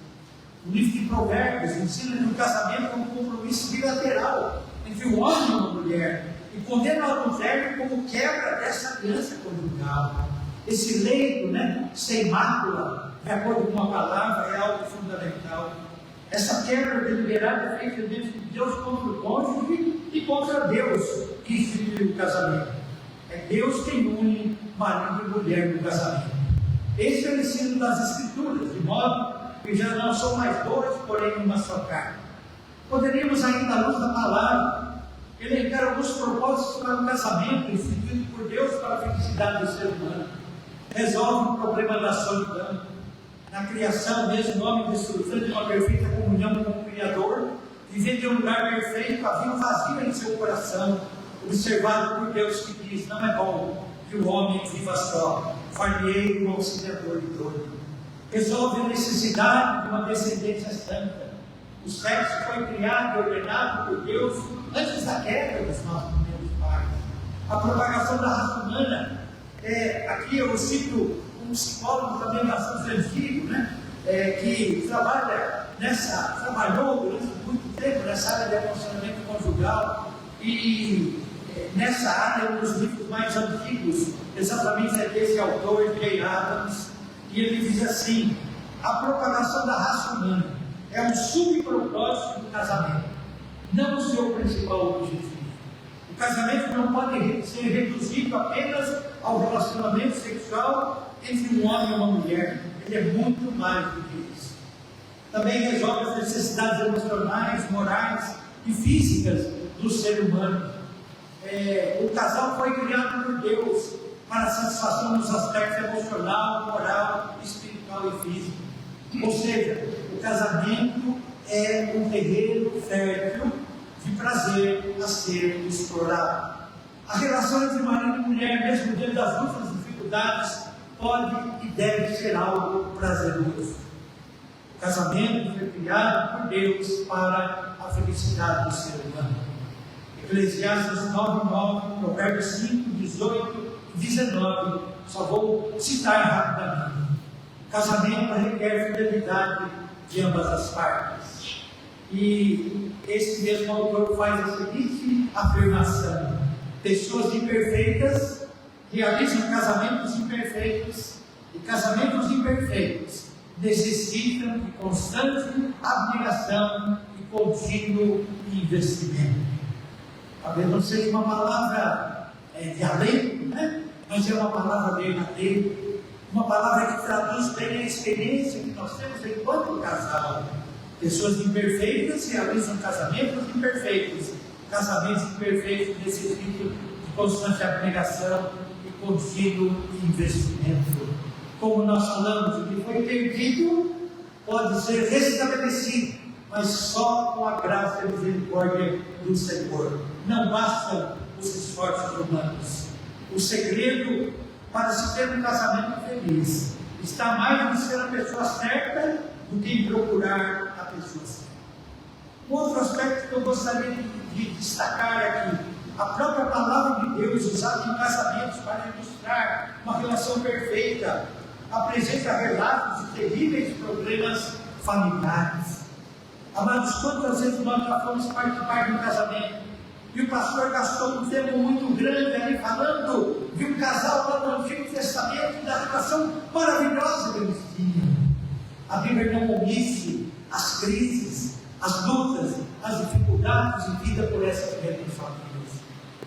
[SPEAKER 1] O livro de Provérbios ensina que o casamento é um compromisso bilateral entre o homem e uma mulher, e condena o adultério como quebra dessa aliança conjugal. Esse leito, né, sem mácula, de acordo com a palavra, é algo fundamental. Essa quebra deliberada é feita diante de Deus contra o cônjuge e contra Deus que instituiu o casamento. É Deus quem une marido e mulher no casamento. Esse é o ensino das Escrituras, de modo que já não são mais dois, porém uma só carne. Poderíamos ainda, à luz da palavra, elencar alguns propósitos para o casamento instituído por Deus para a felicidade do ser humano. Resolve o problema da solidão. Na criação, mesmo o homem desfrutando de uma perfeita comunhão com o Criador, vivendo em um lugar perfeito, havia um vazio em seu coração, observado por Deus, que diz: não é bom que o homem viva só, far-lhe-ei um auxiliador idôneo. Resolve a necessidade de uma descendência santa. O sexo foi criado e ordenado por Deus antes da queda dos nossos primeiros pais. A propagação da raça humana, aqui eu cito um psicólogo também bastante antigo, né, que trabalhou durante muito tempo nessa área de aconselhamento conjugal, e nessa área, um dos livros mais antigos, exatamente é desse autor, Jay Adams, e ele diz assim: a propagação da raça humana é um subpropósito do casamento, não o seu principal objetivo. O casamento não pode ser reduzido apenas ao relacionamento sexual entre um homem e uma mulher. Ele é muito mais do que isso. Também resolve as necessidades emocionais, morais e físicas do ser humano. O casal foi criado por Deus para a satisfação dos aspectos emocional, moral, espiritual e físico. Ou seja, o casamento é um terreno fértil de prazer a ser explorado. A relação entre marido e mulher, mesmo diante das lutas e dificuldades, pode e deve ser algo prazeroso. O casamento foi criado por Deus para a felicidade do ser humano. Eclesiastes 9:9, Provérbios 5, 18 e 19, só vou citar rapidamente. O casamento requer fidelidade de ambas as partes. E esse mesmo autor faz a seguinte afirmação: pessoas imperfeitas realizam casamentos imperfeitos, e casamentos imperfeitos necessitam de constante abnegação e contínuo investimento. Talvez não seja uma palavra de alento, né? Mas é uma palavra verdadeira. Uma palavra que traduz bem a experiência que nós temos enquanto casal. Pessoas imperfeitas realizam casamentos imperfeitos. Casamentos imperfeitos necessitam de constante abnegação e contínuo investimento. Como nós falamos, o que foi perdido pode ser restabelecido, mas só com a graça e a misericórdia do Senhor. Não bastam os esforços humanos. O segredo para se ter um casamento feliz está mais em ser a pessoa certa do que em procurar a pessoa certa. Um outro aspecto que eu gostaria de destacar aqui: a própria palavra de Deus usada em casamentos para ilustrar uma relação perfeita apresenta relatos de terríveis problemas familiares. Amados, quantas vezes nós já fomos participar de um casamento e o pastor gastou um tempo muito grande ali falando de um casal lá no Antigo Testamento, da relação maravilhosa que eles tinham. A Bíblia não omite as crises, as lutas, as dificuldades vividas por essas mesmas famílias.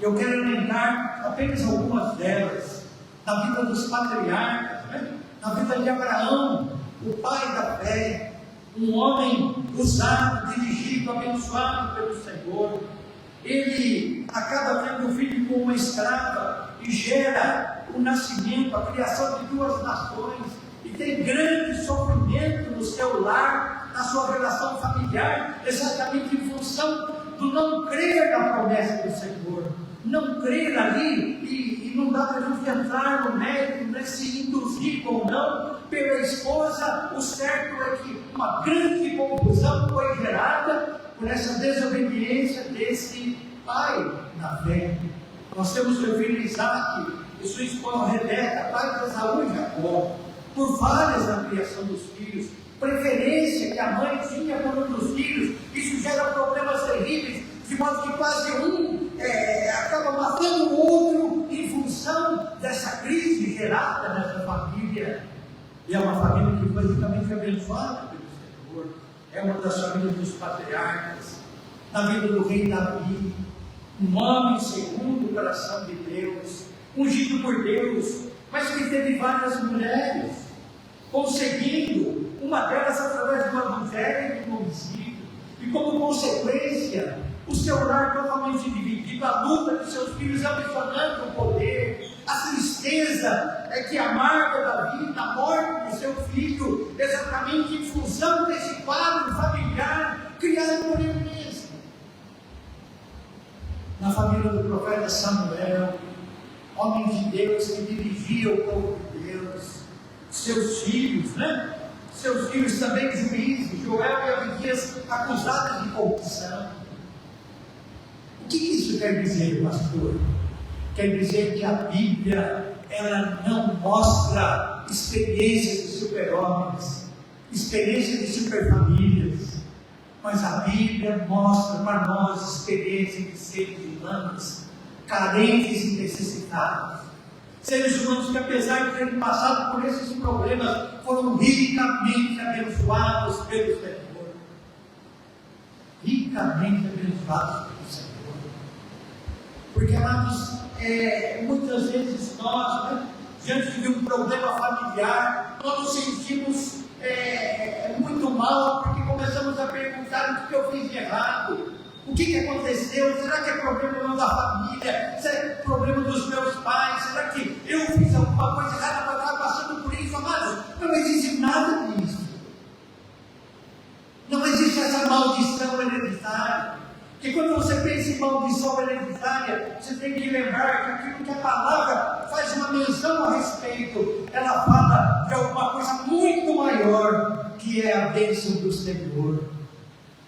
[SPEAKER 1] Eu quero lembrar apenas algumas delas. Na vida dos patriarcas, né? Na vida de Abraão, o pai da fé, um homem usado, dirigido, abençoado pelo Senhor. Ele acaba tendo um filho com uma escrava e gera o nascimento, a criação de duas nações, e tem grande sofrimento no seu lar, na sua relação familiar, exatamente em função do não crer na promessa do Senhor, não crer ali, e não dá para a gente entrar no mérito, né, se induzir ou não pela esposa. O certo é que uma grande confusão foi gerada por essa desobediência desse pai na fé. Nós temos o filho Isaac e sua esposa Rebeca, pai de Esaú e Jacó, por falhas na criação dos filhos, preferência que a mãe tinha por um dos filhos. Isso gera problemas terríveis, de modo que quase um acaba matando o outro em função dessa crise gerada nessa família. E é uma família que foi ricamente abençoada pelo Senhor. É uma das famílias dos patriarcas. Na vida do rei Davi, um homem segundo o coração de Deus, ungido por Deus, mas que teve várias mulheres, conseguindo uma delas através do adultério e do homicídio, e como consequência, o seu lar totalmente dividido, a luta de seus filhos ambicionando o poder, a tristeza que amarga Davi na morte de seu filho, exatamente em função desse quadro familiar criado por ele mesmo. Na família do profeta Samuel, homem de Deus que dirigia o povo de Deus, seus filhos, né? Seus filhos também juízes, Joel e Abidias, acusados de corrupção. O que isso quer dizer, pastor? Quer dizer que a Bíblia, ela não mostra experiências de super-homens, experiências de super-famílias, mas a Bíblia mostra para nós experiências de seres humanos, carentes e necessitados. Seres humanos que, apesar de terem passado por esses problemas, foram ricamente abençoados pelo Senhor. Ricamente abençoados pelo Senhor. Porque, amados, muitas vezes nós, né, diante de um problema familiar, nós nos sentimos muito mal, porque começamos a perguntar o que eu fiz de errado. O que aconteceu? Será que é problema da família? Será que é problema dos meus pais? Será que eu fiz alguma coisa errada para estar passando por isso? Amados, não existe nada disso. Não existe essa maldição hereditária. Porque quando você pensa em maldição hereditária, você tem que lembrar que aquilo que a palavra faz uma menção a respeito, ela fala de alguma coisa muito maior, que é a bênção do Senhor.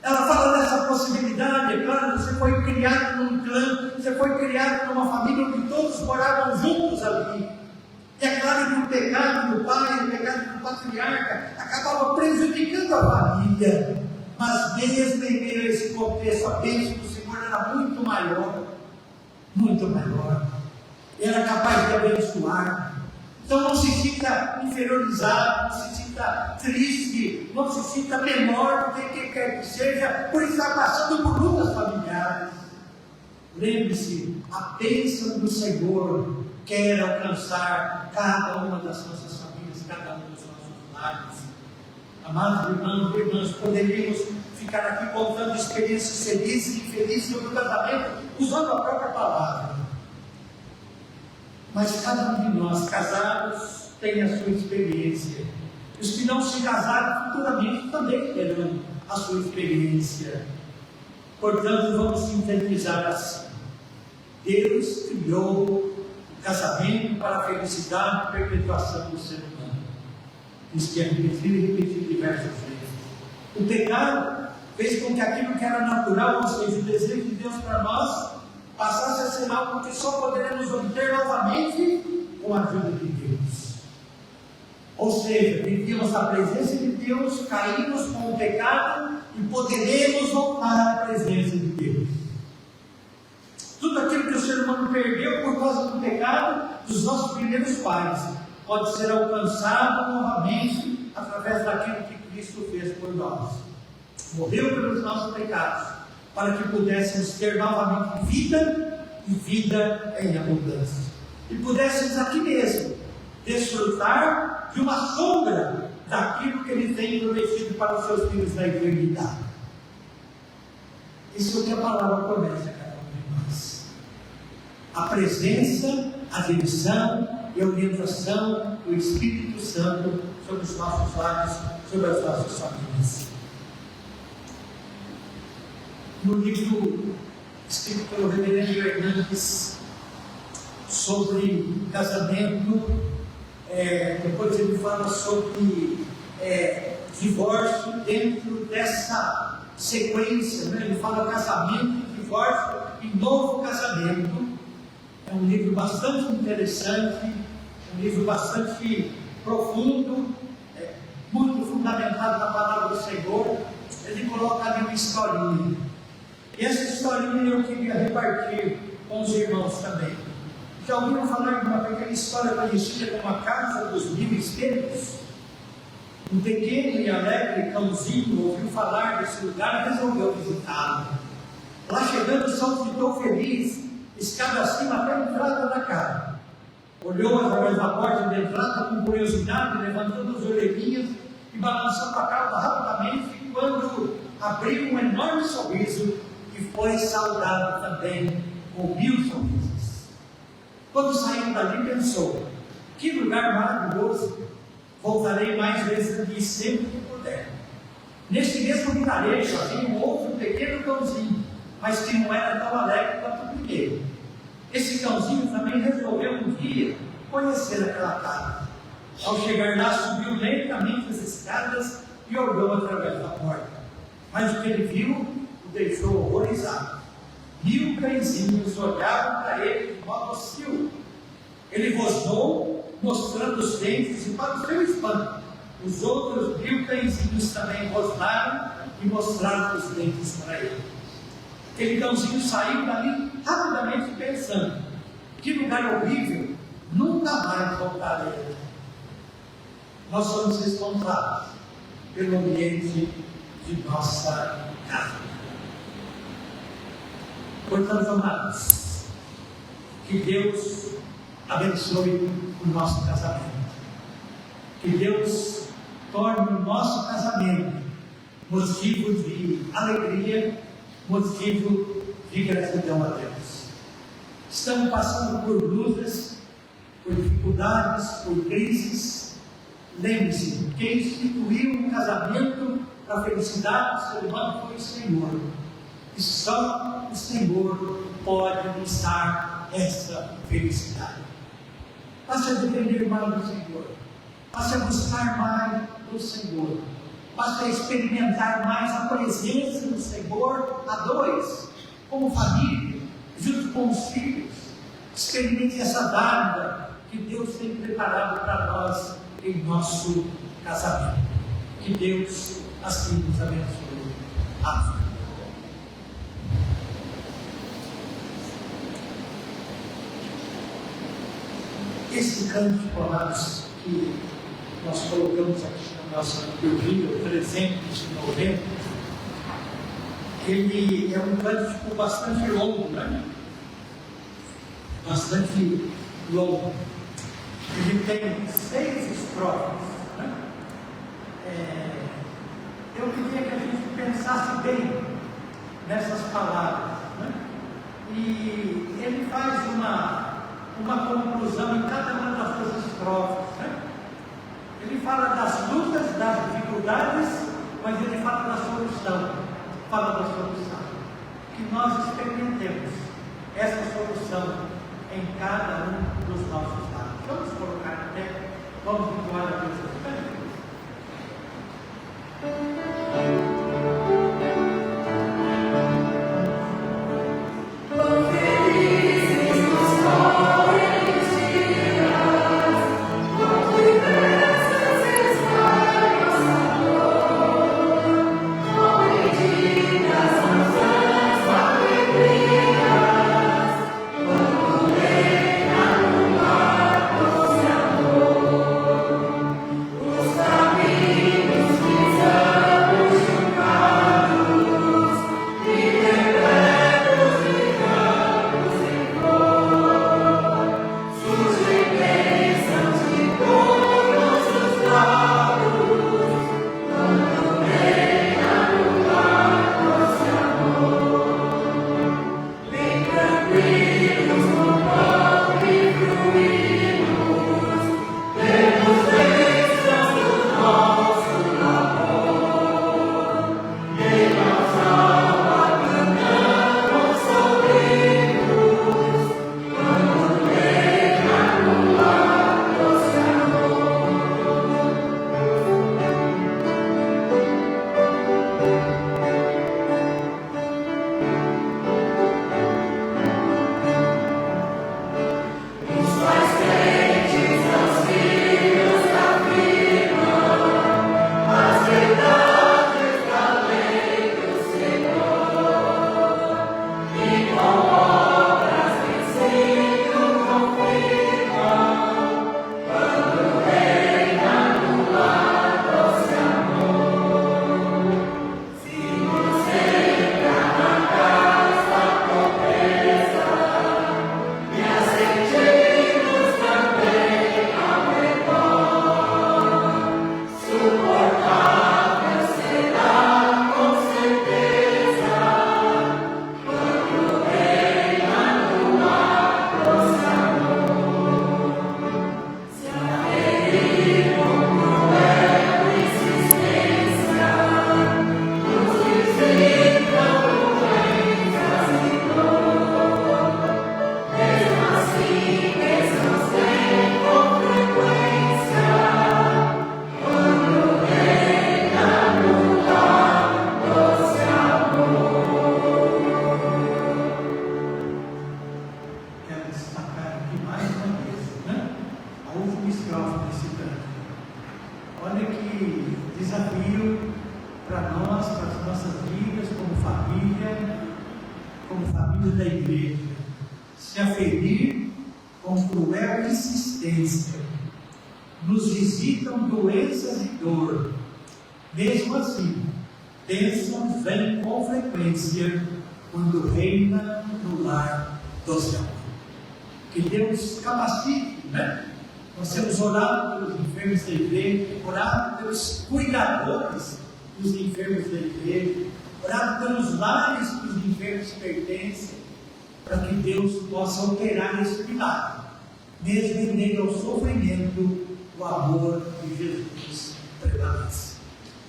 [SPEAKER 1] Ela fala dessa possibilidade. É claro, você foi criado num clã, você foi criado numa família onde todos moravam juntos ali. E é claro que o pecado do pai, o pecado do patriarca, acabava prejudicando a família. Mas mesmo em meio a esse contexto, a bênção do Senhor era muito maior. Muito maior. Era capaz de abençoar. Então não se sinta inferiorizado, não se sinta triste, não se sinta menor do que quem quer que seja, por estar passando por lutas familiares. Lembre-se, a bênção do Senhor quer alcançar cada uma das nossas famílias. lares. Amados irmãos e irmãs, poderíamos ficar aqui contando experiências felizes e infelizes sobre o casamento, usando a própria palavra. Mas cada um de nós, casados, tem a sua experiência. Os que não se casaram futuramente também terão a sua experiência. Portanto, vamos sintetizar assim. Deus criou o casamento para a felicidade e perpetuação do ser humano. Isso que é repetido e repetido diversas vezes. O pecado fez com que aquilo que era natural, ou seja, o desejo de Deus para nós, passasse a ser algo que só poderemos obter novamente com a ajuda de Deus. Ou seja, vivíamos a presença de Deus, caímos com o pecado e poderemos voltar à presença de Deus. Tudo aquilo que o ser humano perdeu por causa do pecado dos nossos primeiros pais pode ser alcançado novamente através daquilo que Cristo fez por nós. Morreu pelos nossos pecados, para que pudéssemos ter novamente vida e vida em abundância. E pudéssemos aqui mesmo desfrutar de uma sombra daquilo que Ele tem prometido para os seus filhos na eternidade. Isso é o que a palavra promete a cada um de nós. A presença, a direção e a orientação do Espírito Santo sobre os nossos lares, sobre as nossas famílias. No livro escrito pelo reverendo Hernandes sobre casamento, depois ele fala sobre divórcio dentro dessa sequência, né? Ele fala casamento, divórcio e novo casamento. É um livro bastante interessante, um livro bastante profundo, muito fundamentado na palavra do Senhor. Ele coloca ali uma historinha. E essa historinha eu queria repartir com os irmãos também. Já ouviram falar de uma pequena história conhecida como a Casa dos Mil Espelhos? Um pequeno e alegre cãozinho ouviu falar desse lugar e resolveu visitá-lo. Lá chegando, saltitou feliz, escada acima até a entrada da casa. Olhou através da porta de entrada com curiosidade, levantando as orelhinhas e balançando a cauda rapidamente, quando abriu um enorme sorriso e foi saudado também com 1000 sorrisos. Quando saiu dali, pensou: que lugar maravilhoso! Voltarei mais vezes aqui sempre que puder. Neste mesmo vilarejo havia um outro pequeno cãozinho, mas que não era tão alegre quanto o primeiro. Esse cãozinho também resolveu um dia conhecer aquela casa. Ao chegar lá, subiu lentamente as escadas e olhou através da porta. Mas o que ele viu o deixou horrorizado. 1000 cãezinhos olhavam para ele de modo hostil. Ele rosnou, mostrando os dentes, e para o seu espanto, os outros 1000 cãezinhos também rosnaram e mostraram os dentes para ele. Aquele cãozinho saiu dali rapidamente pensando: que lugar horrível, nunca mais voltarei. Nós somos responsáveis pelo ambiente de nossa casa. Portanto, amados, que Deus abençoe o nosso casamento. Que Deus torne o nosso casamento motivo de alegria, motivo de gratidão a Deus. Estamos passando por lutas, por dificuldades, por crises. Lembre-se, quem instituiu um casamento para a felicidade do ser humano foi o Senhor. E só o Senhor pode nos dar essa felicidade. Passe a depender mais do Senhor. Passe a buscar mais do Senhor. Passe a experimentar mais a presença do Senhor a dois, como família, junto com os filhos. Experimente essa dádiva que Deus tem preparado para nós em nosso casamento. Que Deus assim nos abençoe. Amém. Esse cântico, amados, que nós colocamos aqui na nossa liturgia, 390, ele é um cântico bastante longo, né? Bastante longo. Ele tem 6 estrofes, né? eu queria que a gente pensasse bem nessas palavras, né? E ele faz uma conclusão em cada uma das suas estrofes, né? Ele fala das lutas, das dificuldades, mas ele fala da solução. Que nós experimentemos essa solução em cada um dos nossos lados. Vamos colocar em pé, vamos entoar a Deus. da igreja, se aferir com cruel insistência. Nos visitam doenças e dor. Mesmo assim, bênçãos vêm com frequência quando reina no lar do céu. Que Deus capacite, né? Nós temos orado pelos enfermos da igreja, orado pelos cuidadores dos enfermos da igreja, orado pelos lares que os enfermos pertencem, para que Deus possa operar esse milagre, mesmo em meio ao sofrimento, o amor de Jesus prevalece.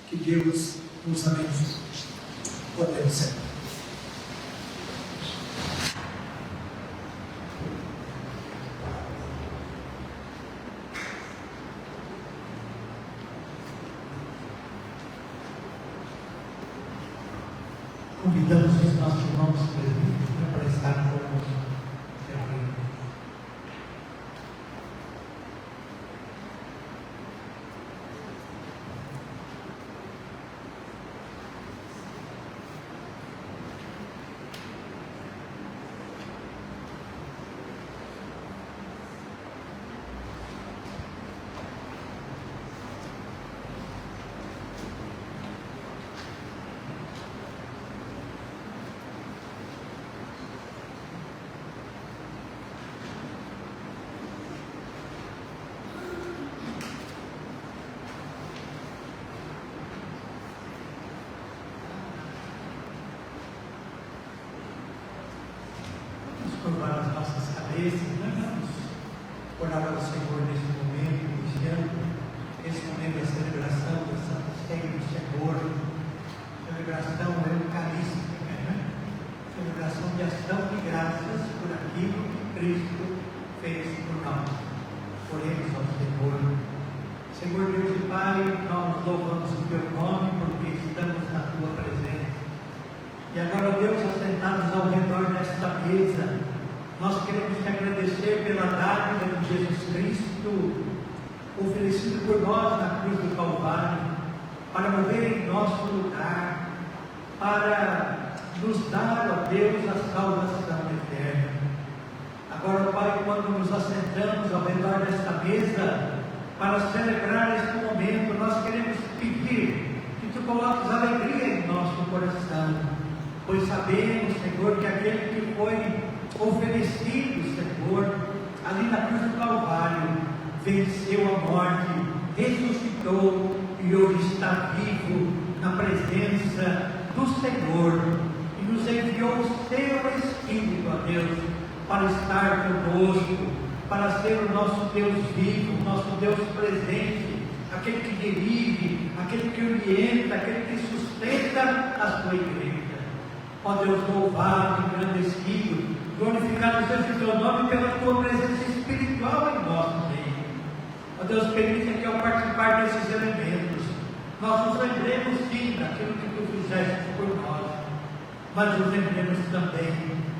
[SPEAKER 1] Que Deus nos abençoe. Podemos ser. Convidamos os nossos irmãos presbíteros para estar conosco. curvar as nossas cabeças, nós vamos orar ao Senhor nesse momento, iniciando esse momento da celebração da Santa Ceia do Senhor, celebração eucarística, né? Celebração de ação de graças por aquilo que Cristo fez por nós. Oremos ao Senhor. Senhor Deus e Pai, nós louvamos o Teu nome porque estamos na Tua presença. E agora, Deus, assentados ao redor desta mesa, nós queremos te agradecer pela dádiva de Jesus Cristo, oferecido por nós na cruz do Calvário, para morrer em nosso lugar, para nos dar, ó Deus, a salvação eterna. Agora, Pai, quando nos assentamos ao redor desta mesa, para celebrar este momento, nós queremos pedir que Tu coloques alegria em nosso coração, pois sabemos, Senhor, que aquele que foi oferecido, Senhor, ali na cruz do Calvário, venceu a morte, ressuscitou e hoje está vivo na presença do Senhor e nos enviou o Seu Espírito, ó Deus, para estar conosco, para ser o nosso Deus vivo, o nosso Deus presente, aquele que dirige, aquele que orienta, aquele que sustenta a Sua igreja. Ó Deus, louvado, engrandecido, glorificado seja o Teu nome pela Tua presença espiritual em nosso meio. Ó Deus, permita que ao participar desses elementos, nós nos lembremos sim daquilo que Tu fizeste por nós, mas nos lembremos também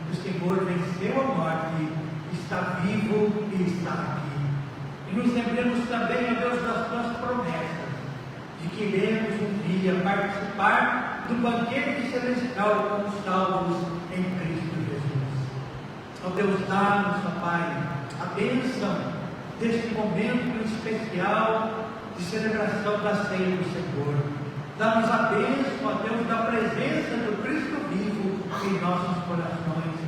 [SPEAKER 1] que o Senhor venceu a morte, está vivo e está aqui. E nos lembremos também, ó Deus, das Tuas promessas, de que iremos um dia participar do banquete celestial como salvos em Cristo Jesus. Ó Deus, dá-nos, ó Pai, a bênção deste momento especial de celebração da ceia do Senhor. Dá-nos a bênção, ó Deus, da presença do Cristo vivo em nossos corações.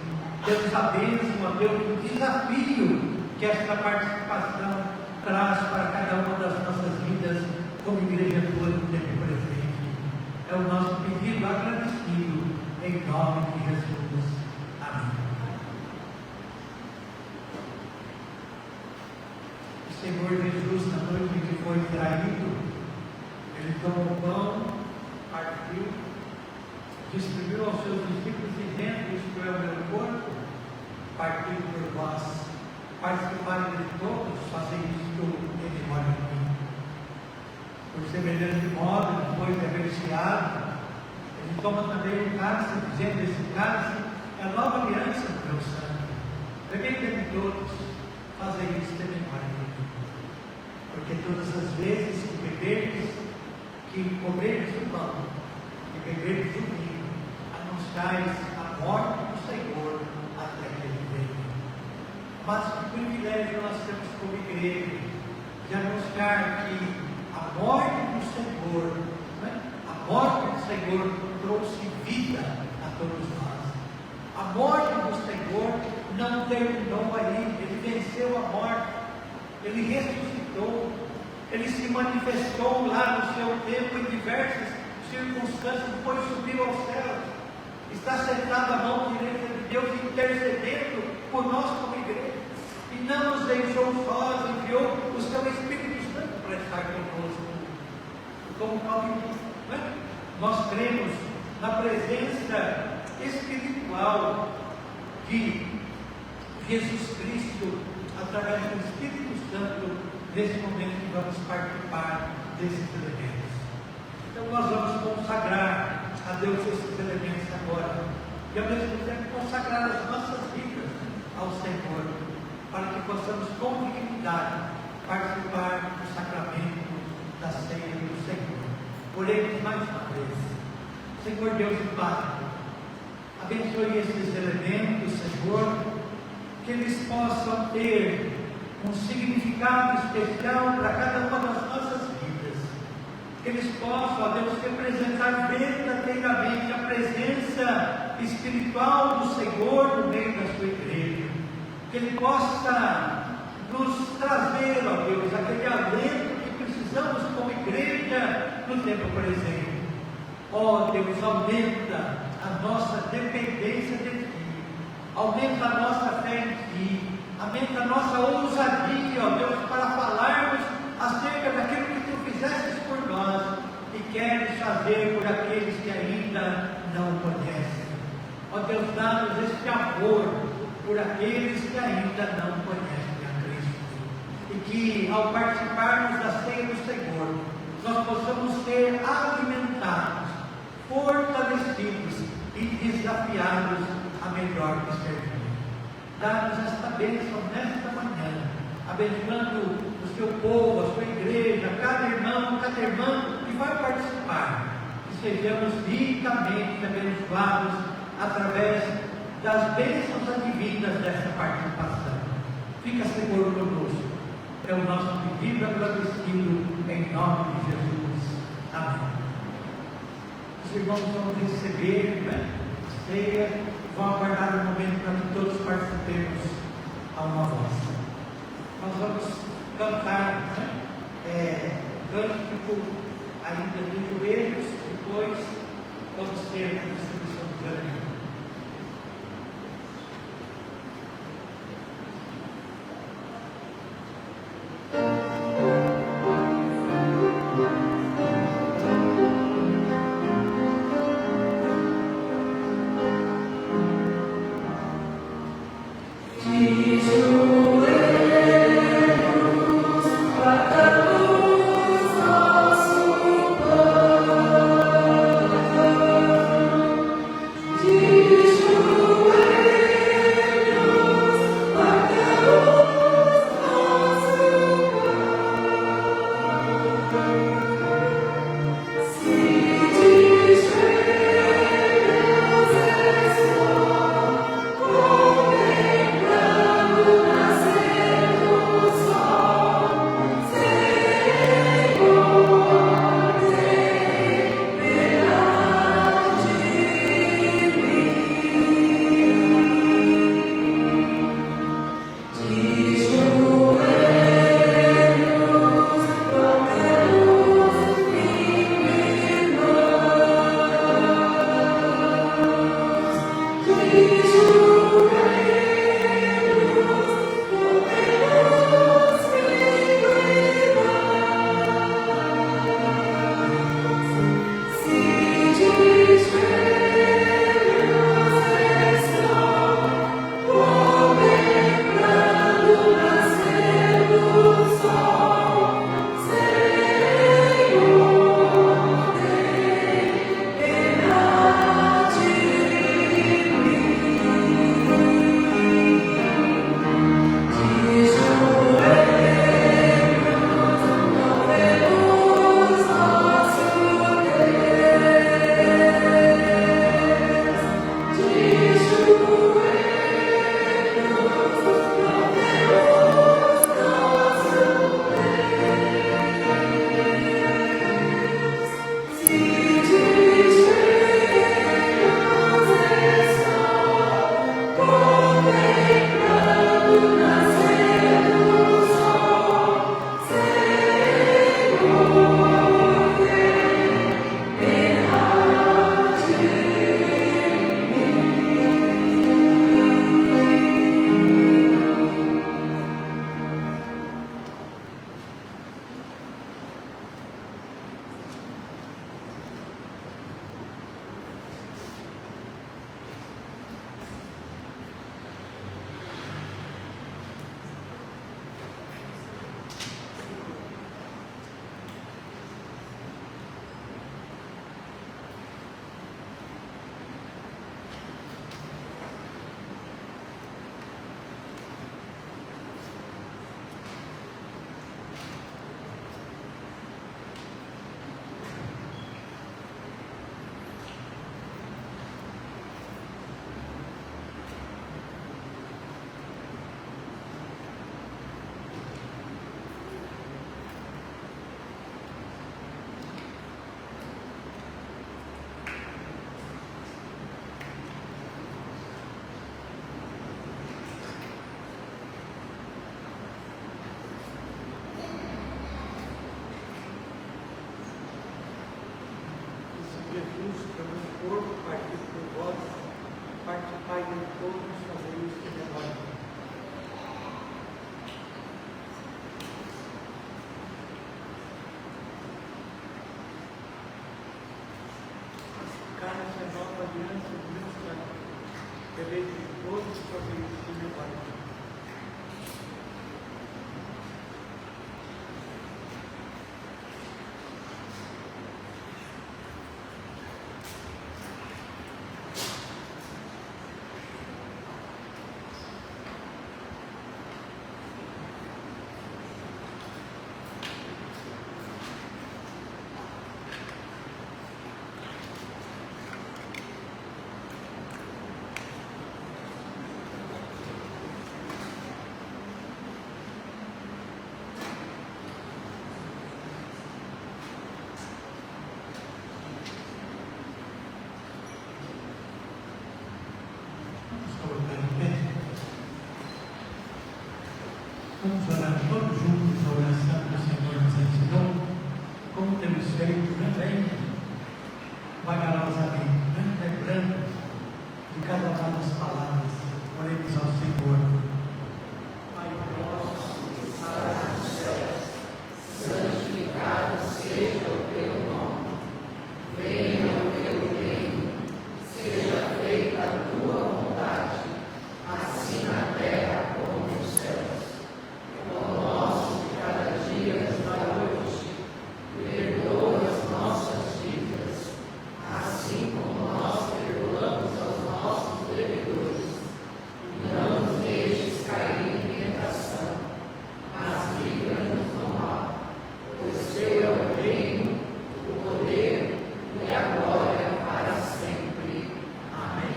[SPEAKER 1] Dê-nos a bênção, ó Deus, do desafio que esta participação traz para cada uma das nossas vidas como igreja tua no tempo presente. É o nosso pedido agradecido em nome de Jesus. Amém. O Senhor Jesus, na noite em que foi traído, Ele tomou o pão, partiu, distribuiu aos seus discípulos, dizendo: isto é o meu corpo, partido por vós. Participarem de todos, fazer isto em memória de mim. Por semelhante modo, depois de haver ceado, Ele toma também o cálice, dizendo: esse cálice é a nova aliança do meu sangue. Bebei de todos, fazer isto em memória de mim. Porque todas as vezes que beberdes, que comerdes o pão, que beberdes o vinho, anunciais a morte do Senhor até que Ele venha. Mas que privilégio nós temos como igreja de anunciar que a morte do Senhor, né? A morte do Senhor trouxe vida a todos nós. A morte do Senhor não terminou aí, Ele venceu a morte, Ele ressuscitou, Ele se manifestou lá no seu tempo em diversas circunstâncias, depois subiu aos céus, está sentado à mão direita de Deus, intercedendo por nós como igreja, e não nos deixou sós, enviou o seu Espírito Santo para estar conosco. Como Paulo disse, né? Nós cremos na presença espiritual de Jesus Cristo, através do Espírito Santo, nesse momento que vamos participar desses elementos. Então nós vamos consagrar a Deus esses elementos agora, e ao mesmo tempo consagrar as nossas vidas ao Senhor, para que possamos com dignidade participar do sacramento da ceia do Senhor. Oremos mais uma vez. Senhor Deus e Pai, abençoe esses elementos, Senhor, que eles possam ter um significado especial para cada uma das nossas vidas, que eles possam, ó Deus, representar verdadeiramente a presença espiritual do Senhor no meio da sua igreja, que Ele possa nos trazer, ó Deus, aquele alento que precisamos como igreja no tempo presente. Ó Deus, aumenta a nossa dependência de Ti, aumenta a nossa amém, da nossa ousadia, ó Deus, para falarmos acerca daquilo que Tu fizestes por nós e queres fazer por aqueles que ainda não conhecem. Ó Deus, dá-nos este amor por aqueles que ainda não conhecem a Cristo. E que ao participarmos da ceia do Senhor, nós possamos ser alimentados, fortalecidos e desafiados a melhor que servir. Dá-nos esta bênção nesta manhã, abençoando o Seu povo, a Sua igreja, cada irmão, cada irmã que vai participar. Que sejamos ricamente abençoados através das bênçãos advindas desta participação. Fica seguro conosco. É o nosso pedido agradecido em nome de Jesus. Amém. Os irmãos vão receber a ceia, vão aguardar um momento para que todos participemos a uma voz. Nós vamos cantar cântico ainda de joelhos, depois vamos ter a distribuição do cântico.
[SPEAKER 8] Oh
[SPEAKER 1] todos fazer isso, meu Pai. Vamos orar todos juntos a oração que o Senhor nos ensinou, como temos feito também, vagarosamente, lembrando de cada uma das palavras. Oremos ao Senhor. Pai nosso que estás nos céus, santificado seja o teu nome. Venha o teu reino, seja feita a tua vontade, assim na terra como nos céus. O nosso de cada dia nos dá hoje, perdoa as nossas dívidas, assim como nós perdoamos aos nossos devedores. Não nos deixes cair em tentação, mas livra-nos do mal, pois teu é o reino, o poder e a glória para sempre. Amém.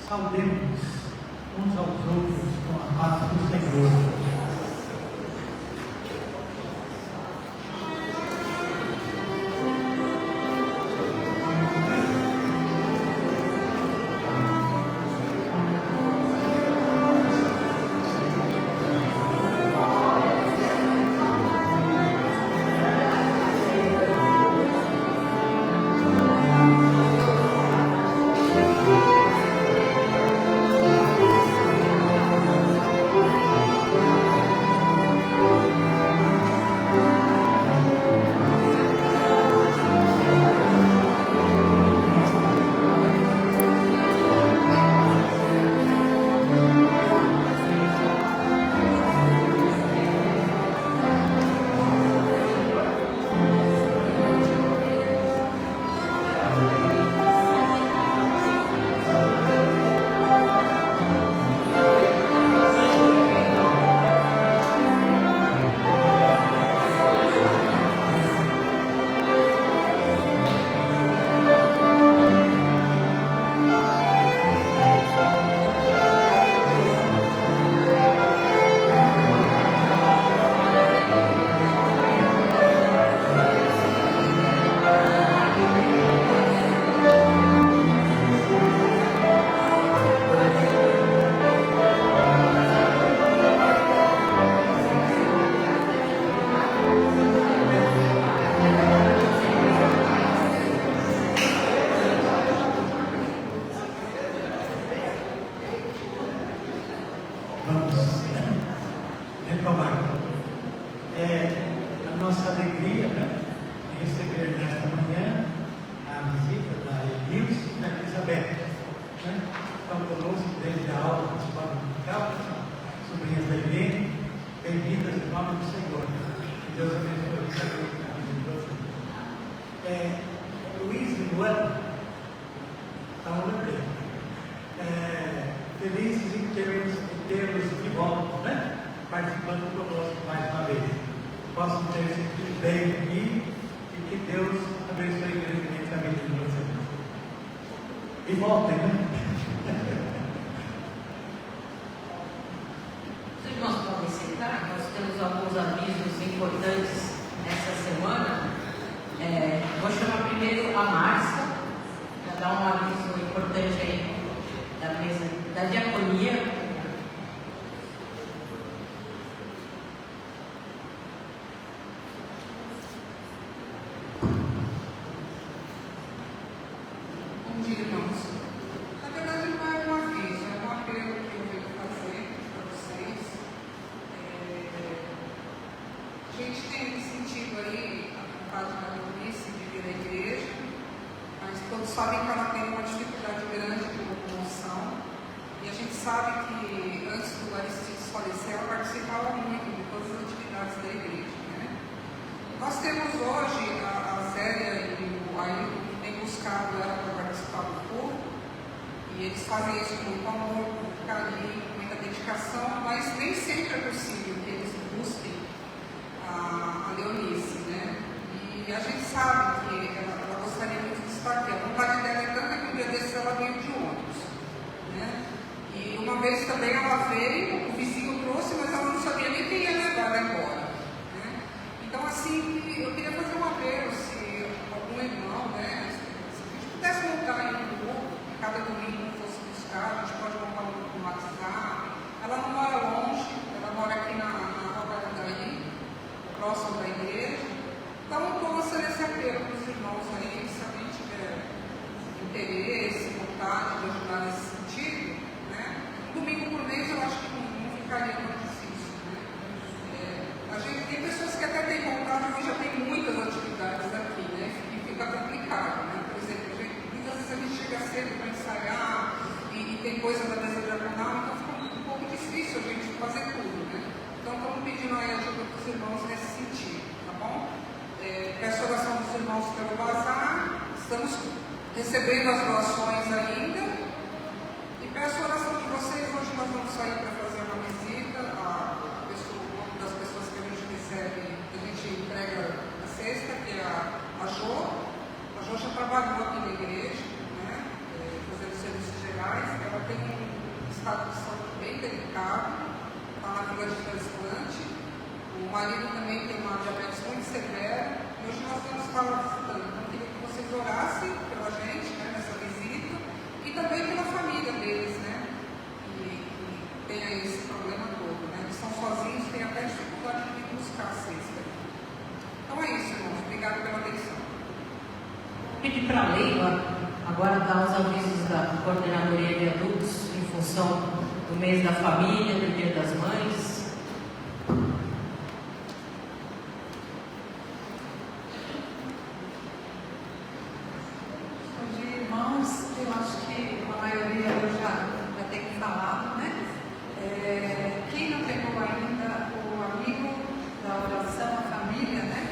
[SPEAKER 1] Saudemos uns aos outros com a paz do Senhor.
[SPEAKER 6] Sabem que ela tem uma dificuldade grande de locomoção, sabe que antes do Aristides falecer, ela participava muito de todas as atividades da igreja, né? Nós temos hoje a Zélia e o Ailton que têm buscado ela para participar do culto, e eles fazem isso com muito amor, com muito carinho, com muita dedicação, mas nem sempre é possível que eles busquem a Leonice, né? E a gente sabe que ela gostaria muito de estar aqui. A vontade dela é tanta que um dia desses ela veio de ônibus, né? E uma vez também ela veio, o vizinho trouxe, mas ela não sabia nem quem ia levar ela embora, né? Então, assim, eu queria fazer um apelo, se algum irmão, né? Se a gente pudesse montar aí um grupo, cada domingo fosse buscar, a gente pode montar um grupo no WhatsApp. Ela não mora longe, ela mora aqui na Rua Daí, próximo da igreja. Então, estou lançando esse apelo para os irmãos aí, se alguém tiver interesse, vontade de ajudar nesse sentido, né? Domingo por mês eu acho que não ficaria tão difícil, né? A gente tem pessoas que até têm vontade, mas já tem muitas atividades aqui, né? E fica complicado, né? Por exemplo, muitas vezes a gente chega cedo para ensaiar e tem coisa da mesa diagonal, então fica um pouco difícil a gente fazer tudo, né? Então, estamos pedindo aí ajuda para os irmãos nesse sentido, tá bom? Peço a oração dos irmãos pelo bazar, estamos recebendo as doações ainda, e peço a oração de vocês. Hoje nós vamos sair para fazer uma visita uma das pessoas que a gente recebe, que a gente entrega a cesta, que é a Jo. A Jo já trabalhou aqui na igreja, né, fazendo serviços gerais. Ela tem um estado de saúde bem delicado, está na fila de transplante. O marido também tem uma diabetes muito severa. E hoje nós vamos estar lá visitando. Então, eu queria que vocês orassem pela gente, né, nessa visita, e também pela família deles, né, que tem aí esse problema todo, né. Eles são sozinhos, têm até dificuldade de vir buscar a cesta. Então é isso, irmãos. Obrigado pela atenção.
[SPEAKER 3] Vou pedir para a Leila agora dar os avisos da Coordenadoria de Adultos em função do mês da família, do Dia das Mães.
[SPEAKER 8] Eu acho que a maioria eu já tenho falado, né? Quem não pegou ainda o amigo da oração, a família, né?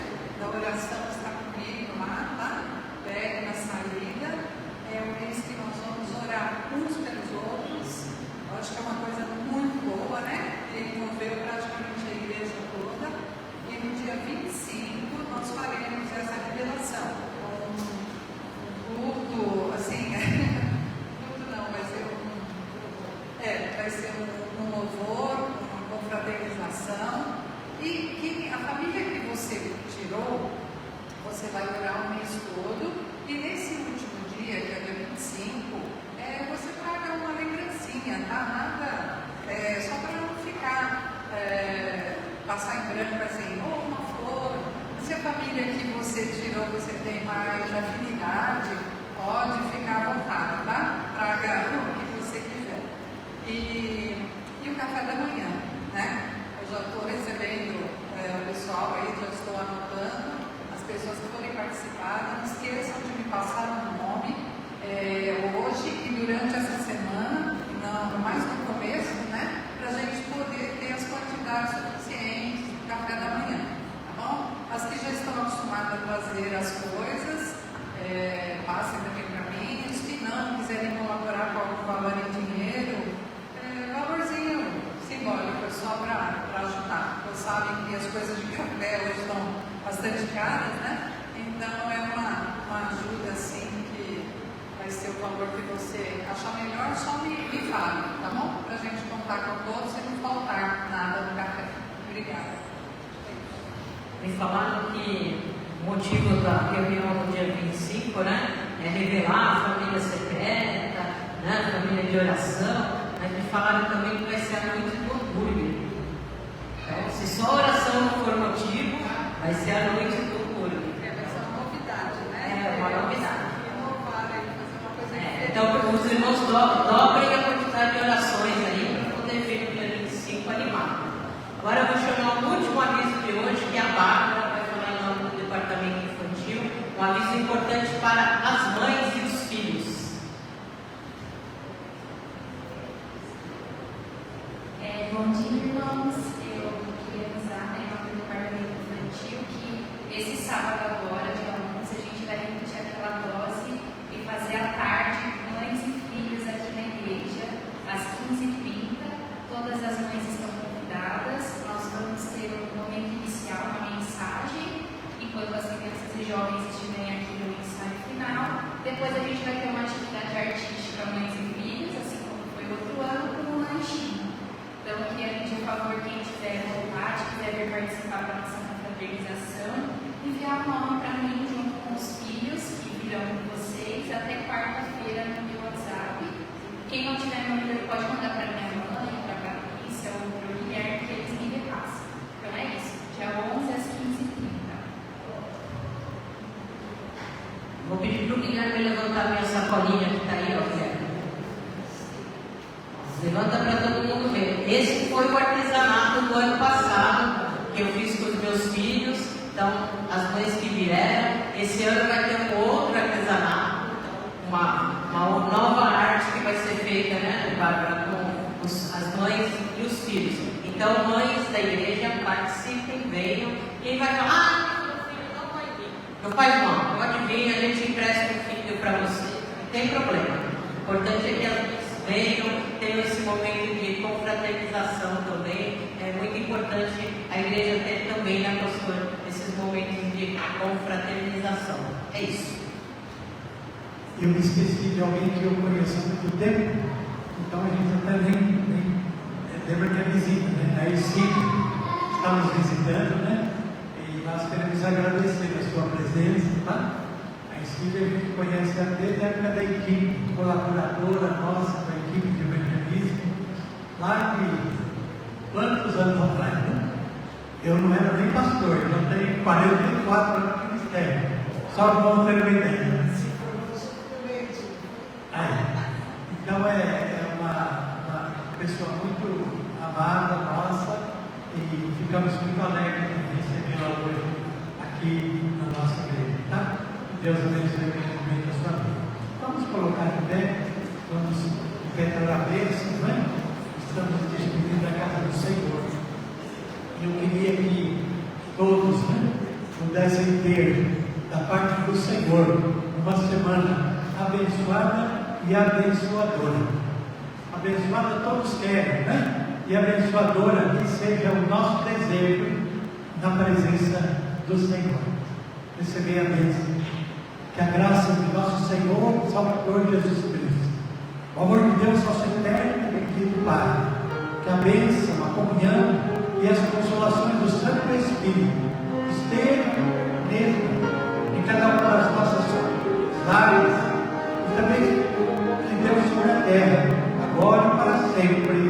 [SPEAKER 8] Da oração está comigo lá, tá? Pegue na saída. É um mês que nós vamos orar uns pelos outros. Eu acho que é uma coisa muito boa, né? Que envolveu praticamente a igreja toda. E no dia 25 nós faremos essa revelação. Culto, assim, culto não, vai ser um louvor, uma confraternização, e que a família que você tirou, você vai orar o mês todo, e nesse último dia, que é dia 25, você traga uma lembrancinha, tá? Nada, só para não ficar, passar em branco assim, ou uma flor. Se a família que você tirou, você tem mais afinidade, pode ficar à vontade, tá? Traga o que você quiser. E o café da manhã, né? Eu já estou recebendo o pessoal aí, já estou anotando as pessoas que forem participar. Não esqueçam de me passar um nome hoje e durante essa semana, não, mais no começo, né? Para a gente poder ter as quantidades suficientes do café da manhã. Bom, as que já estão acostumadas a fazer as coisas, passem também para mim. Os que não quiserem colaborar com algum valor em dinheiro, valorzinho simbólico, só para ajudar. Vocês sabem que as coisas de café hoje estão bastante caras, né? Então é uma ajuda assim que vai ser o valor que você achar melhor, só me fale, tá bom? Para a gente contar com todos e não faltar nada no café. Obrigada.
[SPEAKER 3] Me falaram que o motivo da reunião no dia 25, né, é revelar a família secreta, né, a família de oração, mas me falaram também que vai ser a noite do orgulho. Então, se só a oração não for motivo, vai ser a noite do orgulho.
[SPEAKER 8] Vai ser uma novidade, né?
[SPEAKER 3] É uma novidade.
[SPEAKER 8] Inovar aí, fazer uma coisa diferente.
[SPEAKER 3] Então, os irmãos dobrem a quantidade de orações aí para poder ver no dia 25 animado. Agora eu vou chamar o último aviso de hoje, que é a Bárbara vai falar em nome do Departamento Infantil, um aviso importante para as mães e os filhos.
[SPEAKER 9] Bom dia, irmãos. Eu queria avisar, do departamento infantil, que esse sábado agora, dia 11, a gente vai repetir aquela dose e fazer à tarde mães e filhos aqui na igreja, às 15h30. Todas as mães estão convidadas. Nós vamos ter um momento inicial, uma mensagem, enquanto as crianças e jovens estiverem aqui no ensaio final. Depois a gente vai ter uma atividade artística mães e filhos, assim como foi outro ano, com um lanchinho. Então, eu queria pedir, por favor, quem tiver vontade, quiser vir participar da nossa confraternização, enviar o nome para mim junto com os filhos que virão com vocês até quarta-feira no meu WhatsApp. Quem não tiver número pode mandar para minha mãe, para a Patrícia ou para o Guilherme, que eles me repassam. Então é isso, dia 11 às 15h30.
[SPEAKER 3] Vou pedir para o Guilherme levantar minha sacolinha que está aí, ó, Guilherme. Levanta para todo mundo ver. Esse foi o artesanato do ano passado que eu fiz com os meus filhos. Então, as mães que vieram, esse ano vai ter um outro artesanato, uma nova arte que vai ser feita, né, Bárbara, com as mães e os filhos. Então, mães da igreja, participem, venham. Quem vai falar, meu filho não vai vir. Meu pai não, pode vir, a gente empresta um filho para você. Não tem problema. O importante é que as mães venham, tenham esse momento de confraternização também. É muito importante a igreja ter também, né, pastor, esses momentos de confraternização. É isso.
[SPEAKER 1] Eu me esqueci de alguém que eu conheço há muito tempo, então a gente até nem lembra que é visita, né? Aí sim, está nos visitando, né? E nós queremos agradecer a sua presença, tá? A Silvia a gente conhece desde a época da equipe colaboradora nossa, com a equipe de evangelismo, lá de quantos anos atrás, né? Eu não era nem pastor, eu tenho 44 anos de ministério, só para não ter uma ideia. Então é uma pessoa muito amada nossa e ficamos muito alegres de recebê-la hoje aqui na nossa igreja, tá? Deus abençoe grandemente a sua vida. Vamos colocar de pé, vamos declarar a bênção, né? Estamos despedindo da casa do Senhor. Eu queria que todos, né, pudessem ter da parte do Senhor uma semana abençoada e abençoadora. Abençoada todos querem, né? E abençoadora que seja o nosso desejo na presença do Senhor. Receber a bênção. Que a graça de nosso Senhor e Salvador Jesus Cristo, o amor de Deus, nosso eterno e bendito Pai, que a bênção, a comunhão e as consolações do Santo Espírito estejam mesmo em cada uma das nossas lares e também de Deus sobre a terra, agora e para sempre.